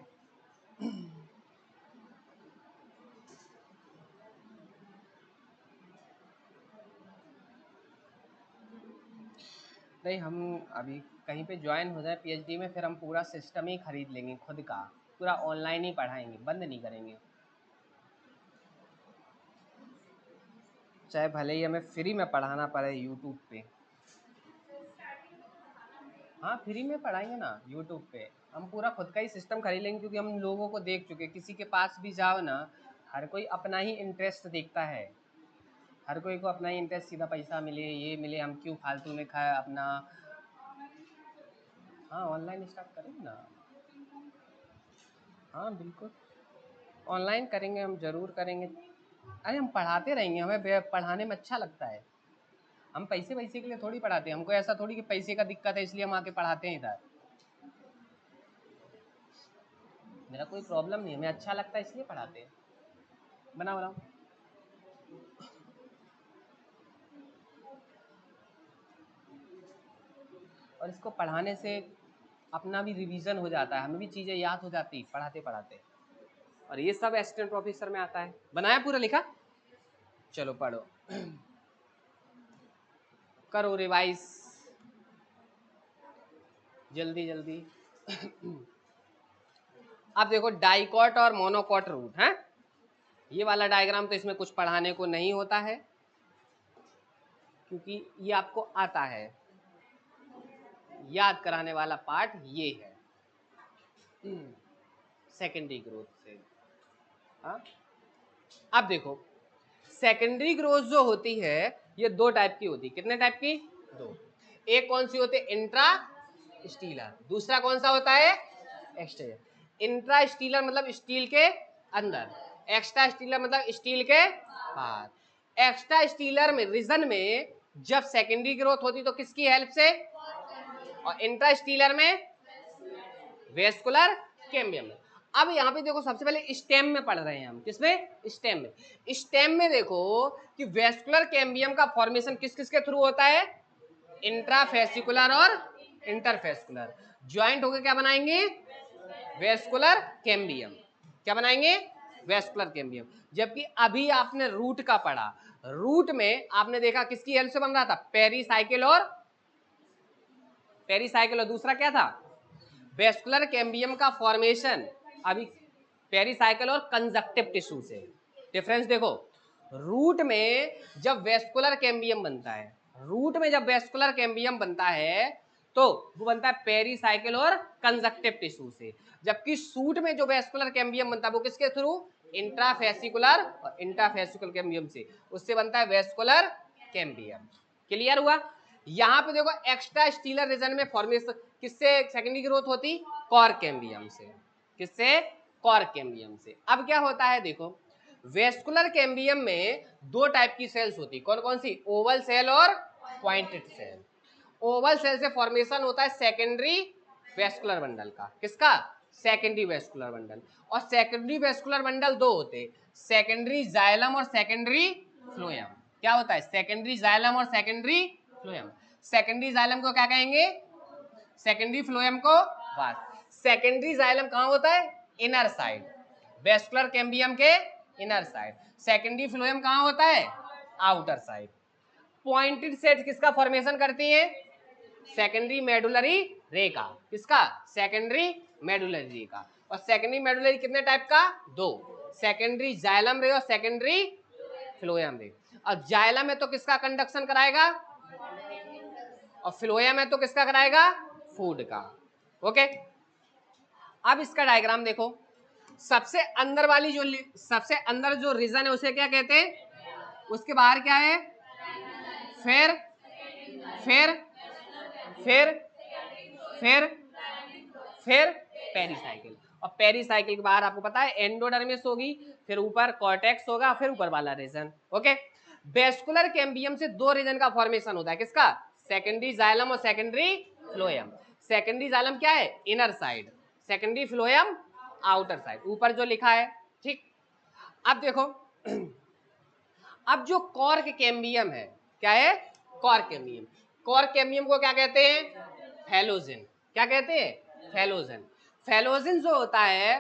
नहीं, हम अभी कहीं पे ज्वाइन हो जाए पीएचडी में, फिर हम पूरा सिस्टम ही खरीद लेंगे खुद का, पूरा ऑनलाइन ही पढ़ाएंगे, बंद नहीं करेंगे। चाहे भले ही हमें फ्री में पढ़ाना पड़े यूट्यूब पे। हाँ, फ्री में पढ़ाएंगे ना यूट्यूब पे, हम पूरा खुद का ही सिस्टम खरीद लेंगे, क्योंकि हम लोगों को देख चुके, किसी के पास भी जाओ ना, हर कोई अपना ही इंटरेस्ट देखता है, हर कोई को अपना ही इंटरेस्ट, सीधा पैसा मिले, ये मिले, हम क्यों फालतू में खाए अपना। हाँ, ऑनलाइन स्टार्ट करेंगे ना। हाँ बिल्कुल, ऑनलाइन करेंगे, हम ज़रूर करेंगे। अरे हम पढ़ाते रहेंगे, हमें पढ़ाने में अच्छा लगता है। हम पैसे वैसे के लिए थोड़ी पढ़ाते हैं, हमको ऐसा थोड़ी कि पैसे का दिक्कत है इसलिए हम आके पढ़ाते हैं इधर। मेरा कोई प्रॉब्लम नहीं है, हमें अच्छा लगता है इसलिए पढ़ाते हैं। बनाओ बनाओ। और इसको पढ़ाने से अपना भी रिवीजन हो जाता है, हमें भी चीज़ें याद हो जाती पढ़ाते पढ़ाते। और ये सब असिस्टेंट प्रोफेसर में आता है। बनाया पूरा लिखा? चलो पढ़ो, करो रिवाइज जल्दी जल्दी। अब देखो डाइकॉट और मोनोकॉट रूट है, ये वाला डायग्राम तो इसमें कुछ पढ़ाने को नहीं होता है, क्योंकि ये आपको आता है, याद कराने वाला पार्ट ये है सेकेंडरी ग्रोथ से। हाँ, अब देखो सेकेंडरी ग्रोथ जो होती है ये दो टाइप की होती है। कितने टाइप की? दो। एक कौन सी होती है? Intra stealer. दूसरा कौन सा होता है? एक्सटीरियर। इंट्रा स्टीलर मतलब स्टील के अंदर, एक्स्ट्रा स्टीलर मतलब स्टील के बाहर। एक्स्ट्रा स्टीलर में रीजन में जब सेकेंडरी ग्रोथ होती तो किसकी हेल्प से? और इंट्रा स्टीलर में वेस्कुलर कैम्बियम में। अब यहाँ पे देखो सबसे पहले स्टेम में पढ़ रहे हैं हम। किसमें? स्टेम में। स्टेम में देखो कि वेस्कुलर कैम्बियम का फॉर्मेशन किस किस के थ्रू होता है? इंट्राफेसिकुलर और इंटरफेसिकुलर। ज्वाइंट होकर क्या बनाएंगे? Vascular cambium. क्या बनाएंगे? Vascular cambium. जबकि अभी आपने रूट का पढ़ा, रूट में आपने देखा किसकी हेल्प से बन रहा था? पेरीसाइकिल और दूसरा क्या था? वेस्कुलर कैम्बियम का फॉर्मेशन अभी पेरीसाइकिल और कंजक्टिव टिश्यू से। डिफरेंस देखो, रूट में जब वेस्कुलर कैम्बियम बनता है, रूट में जब वेस्कुलर कैम्बियम बनता है तो वो बनता है पेरीसाइकिल और कंजक्टिव टिश्यू से। जबकि सूट में जो वेस्कुलर कैम्बियम बनता है वो किसके थ्रू? इंट्राफेसिकुलर और इंट्राफेसिकुलर कैम्बियम से, उससे बनता है वेस्कुलर कैम्बियम। क्लियर हुआ? यहाँ पे देखो एक्स्ट्रा स्टीलर रीजन में फॉर्मेशन किससे सेकेंडरी ग्रोथ होती? कॉर्क कैम्बियम से। किससे? कॉर्क कैम्बियम से। अब क्या होता है देखो, वेस्कुलर कैम्बियम में दो टाइप की सेल्स होती, कौन कौन सी? ओवल सेल और पॉइंटेड सेल। ओवल सेल से फॉर्मेशन होता है सेकेंडरी वेस्कुलर बंडल का। किसका? Secondary vascular bundle. और सेकेंडरी वेस्कुलर बंडल दो होते, सेकेंडरी जाइलम और सेकेंडरी फ्लोएम। क्या होता है? सेकेंडरी जाइलम और सेकेंडरी फ्लोएम। सेकेंडरी जाइलम को क्या कहेंगे? सेकेंडरी फ्लोएम को वास। सेकेंडरी जाइलम कहाँ होता है? इनर साइड, वेस्कुलर कैम्बियम के इनर साइड। सेकेंडरी फ्लोएम कहाँ होता है? Outer side. पॉइंटेड सेट किसका फॉर्मेशन करती है? सेकेंडरी मेडुलरी रे का। किसका? सेकेंडरी मेडुलरी रे का। और सेकेंडरी मेडुलरी कितने टाइप का? दो, सेकेंडरी जाइलम रे और सेकेंडरी फ्लोएम रे। और जाइलम में तो किसका कंडक्शन कराएगा? और फ्लोएम में तो किसका कराएगा? फूड का। ओके, अब इसका डायग्राम देखो। सबसे अंदर वाली जो सबसे अंदर जो रीजन है उसे क्या कहते हैं? उसके बाहर क्या है? फिर फिर फिर फिर फिर पेरीसाइकिल। और पेरीसाइकिल के बाहर आपको पता है एंडोडर्मिस होगी, फिर ऊपर कॉर्टेक्स होगा, फिर ऊपर वाला रीजन। ओके, वेस्कुलर कैम्बियम से दो रीजन का फॉर्मेशन होता है। किसका? सेकेंडरी जाइलम और सेकेंडरी फ्लोएम। सेकेंडरी जाइलम क्या है? Inner side, secondary phloem outer side, ऊपर जो लिखा है। ठीक, अब देखो अब जो कॉर्क कैम्बियम है, क्या है? Cork cambium. कॉर्क कैम्बियम को क्या कहते हैं? फैलोजिन। क्या कहते हैं? फैलोजिन। फैलोजिन जो होता है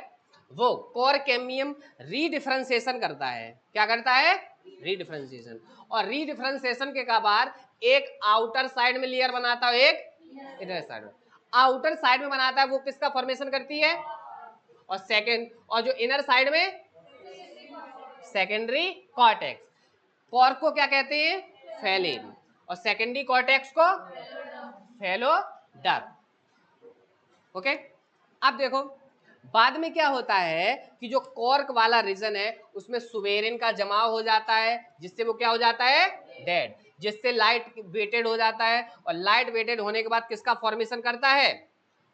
वो कॉर्क कैम्बियम रीडिफरेंशिएशन करता है। क्या करता है? रीडिफरेंशिएशन। और रीडिफरेंशिएशन के बाद एक आउटर साइड में लेयर बनाता है, एक इनर साइड में। आउटर साइड में बनाता है वो किसका फॉर्मेशन करती है, और सेकेंड, और जो इनर साइड में सेकेंडरी कॉर्टेक्स। कॉर्क को क्या कहते हैं, फेलिन, और सेकेंडरी कॉर्टेक्स को फेलोडर। ओके, अब देखो बाद में क्या होता है कि जो कॉर्क वाला रीजन है उसमें सुवेरिन का जमाव हो जाता है, जिससे वो क्या हो जाता है, डेड, जिससे लाइट वेटेड हो जाता है, और लाइट वेटेड होने के बाद किसका फॉर्मेशन करता है,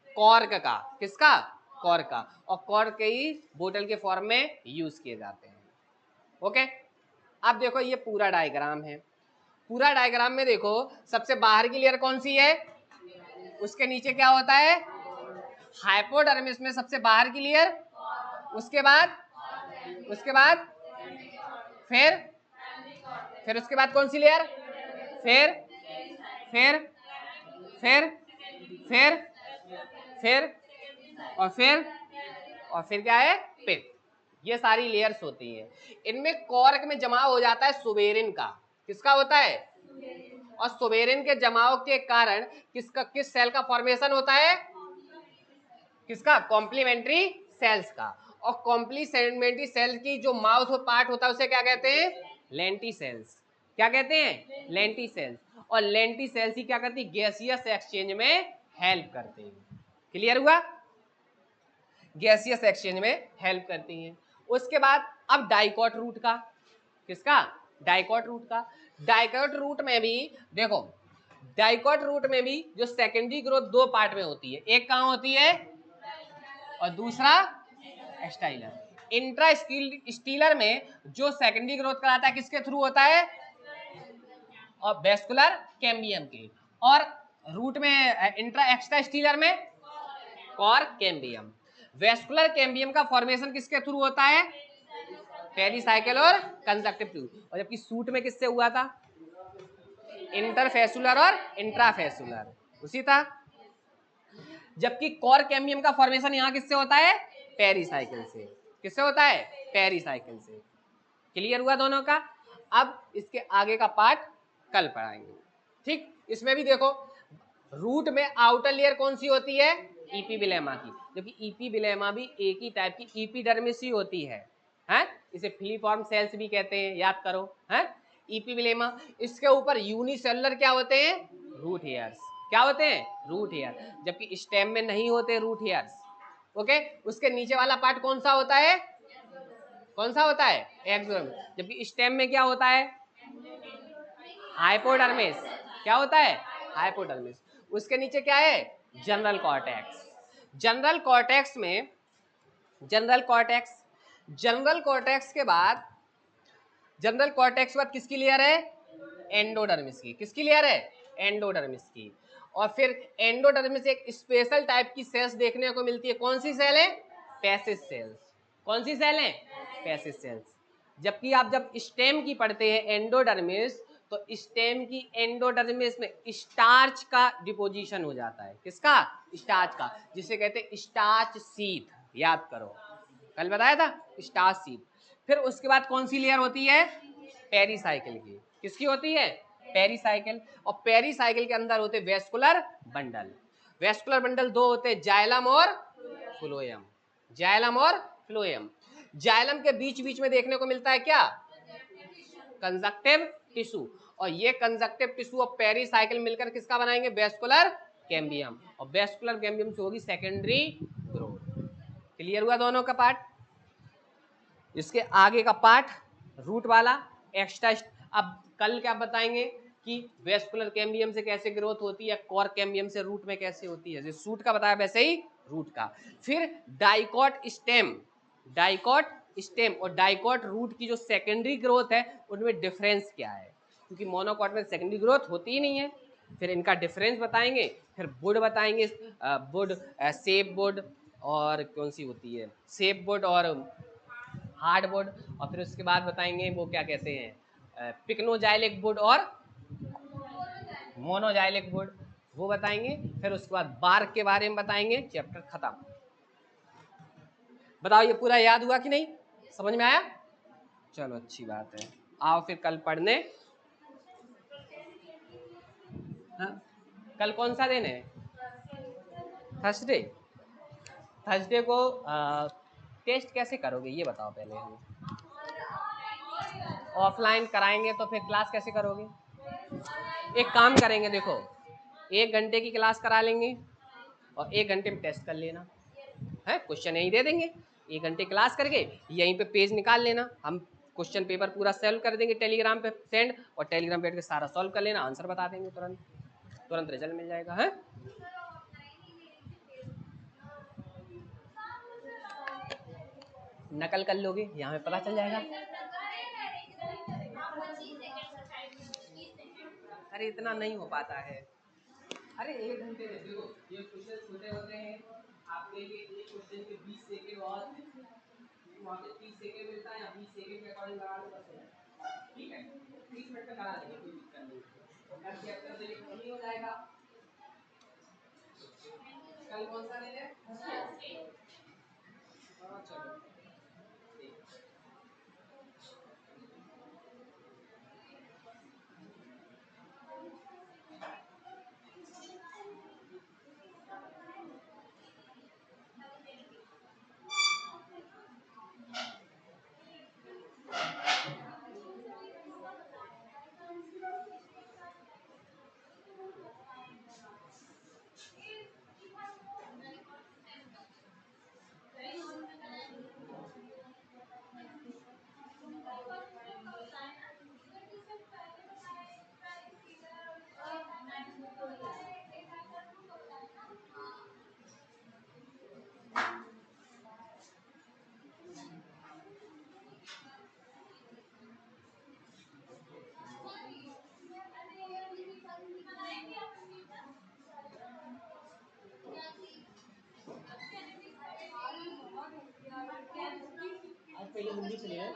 कॉर्क का। किसका, कॉर्क का, और कॉर्क के ही बोतल के फॉर्म में यूज किए जाते हैं। ओके, अब देखो ये पूरा डायग्राम है। पूरा डायग्राम में देखो सबसे बाहर की लेयर कौन सी है, उसके नीचे क्या होता है, हाइपोडर्मिस में सबसे बाहर की लेयर, उसके बाद फिर उसके बाद कौन सी लेयर, फिर फिर फिर फिर फिर और फिर क्या है, पित। ये सारी लेयर्स होती हैं। इनमें कॉर्क में जमा हो जाता है सुवेरिन का। किसका होता है, और सुवेरिन के जमाव के कारण किस सेल का फॉर्मेशन होता है, किसका, कॉम्प्लीमेंट्री सेल्स का। और कॉम्प्लीमेंट्री सेल की जो माउथ पार्ट होता है उसे क्या कहते हैं, लेंटी सेल्स। क्या कहते हैं, लेंटी सेल्स। और लेंटी सेल्स ही क्या करती है, गैसियस एक्सचेंज में हेल्प करते हैं। क्लियर हुआ, गैसियस एक्सचेंज में हेल्प करती हैं। उसके बाद अब डाइकॉट रूट का, किसका, डाइकॉट रूट का। डाइकॉट रूट में भी देखो, डाइकॉट रूट में भी जो सेकेंडरी ग्रोथ दो पार्ट में होती है, एक कहां होती है और दूसरा स्टाइलर। इंट्रा स्टीलर में जो सेकेंडरी ग्रोथ कराता है किसके थ्रू होता है, और वेस्कुलर कैम्बियम के। और रूट में इंट्रा एक्स्ट्रा स्टीलर में कॉर कैम्बियम। वेस्कुलर कैम्बियम का फॉर्मेशन किसके थ्रू होता है, पेरिसाइकिल और कंजक्टिव थ्रू। और जबकि सूट में किससे हुआ था, इंटरफेसुलर और इंट्राफेसुलर, उसी था। जबकि कॉर कैम्बियम का फॉर्मेशन यहां किससे होता है, पेरिसाइकिल से। किससे होता है, पेरिसाइकिल से। क्लियर हुआ दोनों का। अब इसके आगे का पार्ट कल पढ़ाएंगे। ठीक, इसमें भी देखो रूट में आउटर लेयर कौन सी होती है, इपीबिलेमा की। जबकि इपीबिलेमा भी एक ही टाइप की इपीडर्मिस ही होती है, हैं? इसे फिलीफॉर्म सेल्स भी कहते हैं, याद करो, हैं? इपीबिलेमा। इसके ऊपर यूनिसेलुलर क्या होते हैं, रूट हेयर्स। क्या होते हैं, रूट हेयर। जबकि स्टेम में नहीं होते रूट हेयर्स। ओके, उसके नीचे वाला पार्ट कौन सा होता है, कौन सा होता है, एक्सोडर्मिस। जबकि स्टेम में क्या होता है, हाइपोडर्मिस। क्या होता है, हाइपोडर्मिस। उसके नीचे क्या है, जनरल कॉर्टेक्स। जनरल कॉर्टेक्स में जनरल कॉर्टेक्स के बाद किसकी लेयर है, एंडोडर्मिस की। किसकी लेयर है, एंडोडर्मिस की। और फिर एंडोडर्मिस एक स्पेशल टाइप की सेल्स देखने को मिलती है। कौन सी सेल है, पैसिव सेल्स। कौन सी सेल है, पैसिव सेल्स। जबकि आप जब स्टेम की पढ़ते हैं एंडोडर्मिस, तो स्टेम की एंडोडर्मिस में स्टार्च का डिपोजिशन हो जाता है। किसका, स्टार्च का, जिसे कहते हैं स्टार्च शीथ। याद करो, कल बताया था, स्टार्च शीथ। फिर उसके बाद कौन सी लेयर होती है, पेरिसाइकिल की। किसकी होती है, पेरिसाइकिल। और पेरिसाइकिल के अंदर होते वेस्कुलर बंडल। वेस्कुलर बंडल दो होते, जाइलम और फ्लोएम। जाइलम और फ्लोएम। जाइलम के बीच बीच में देखने को मिलता है क्या, कंजक्टिव टिश्यू। और ये कंजक्टिव टिश्यू और पेरिसाइकिल मिलकर किसका बनाएंगे, वेस्कुलर कैम्बियम। और वेस्कुलर कैम्बियम से होगी सेकेंडरी ग्रोथ। क्लियर हुआ दोनों का पार्ट। इसके आगे का पार्ट रूट वाला एक्स्ट्रा। अब कल क्या बताएंगे कि वेस्कुलर कैम्बियम से कैसे ग्रोथ होती है, कॉर कैम्बियम से रूट में कैसे होती है। जैसे सूट का बताया वैसे ही रूट का। फिर डाइकॉट स्टेम और डाइकॉट रूट की जो सेकेंडरी ग्रोथ है उनमें डिफरेंस क्या है, क्योंकि मोनोकॉट में सेकेंडरी ग्रोथ होती ही नहीं है। फिर इनका डिफरेंस बताएंगे। फिर वुड बताएंगे, वुड, सेप वुड, और कौन सी होती है, सेप वुड और हार्ड वुड। और फिर उसके बाद बताएंगे वो क्या कहते हैं, पिक्नोजाइलिक वुड और मोनोजाइलिक वुड, वो बताएंगे। फिर उसके बाद बार्क के बारे में बताएंगे। चैप्टर खत्म। बताओ ये पूरा याद हुआ कि नहीं, समझ में आया, चलो अच्छी बात है। आओ फिर कल पढ़ने। हाँ, कल कौन सा दिन है? थर्सडे। थर्सडे को टेस्ट कैसे करोगे ये बताओ पहले हमें। ऑफलाइन कराएंगे तो फिर क्लास कैसे करोगे? एक काम करेंगे, देखो 1 घंटे की क्लास करा लेंगे और 1 घंटे में टेस्ट कर लेना है, क्वेश्चन यहीं दे देंगे। 1 घंटे क्लास करके यहीं पे पेज निकाल लेना, हम क्वेश्चन पेपर पूरा सॉल्व कर देंगे टेलीग्राम पे सेंड, और टेलीग्राम पे सारा सॉल्व कर लेना, आंसर बता देंगे तुरंत, तुरंत रिजल्ट मिल जाएगा है। नकल कर लोगे, यहाँ पे पता चल जाएगा। अरे इतना नहीं हो पाता है। अरे 1 घंटे में देखो ये क्वेश्चन छोटे होते हैं, आपके लिए एक क्वेश्चन के 20 सेकंड और वहाँ पे 30 सेकंड मिलता है, या 20 सेकंड के अकॉर्डिंग लगा लो, बस हो जाएगा। ठीक है, 30 मिनट में करा देंगे, कोई दिक्कत नहीं। कल चेक कर देंगे, वही हो जाएगा। कल कौन सा दिन है? हाँ चलो ठीक है। आज पहले हिंदी चलेगा।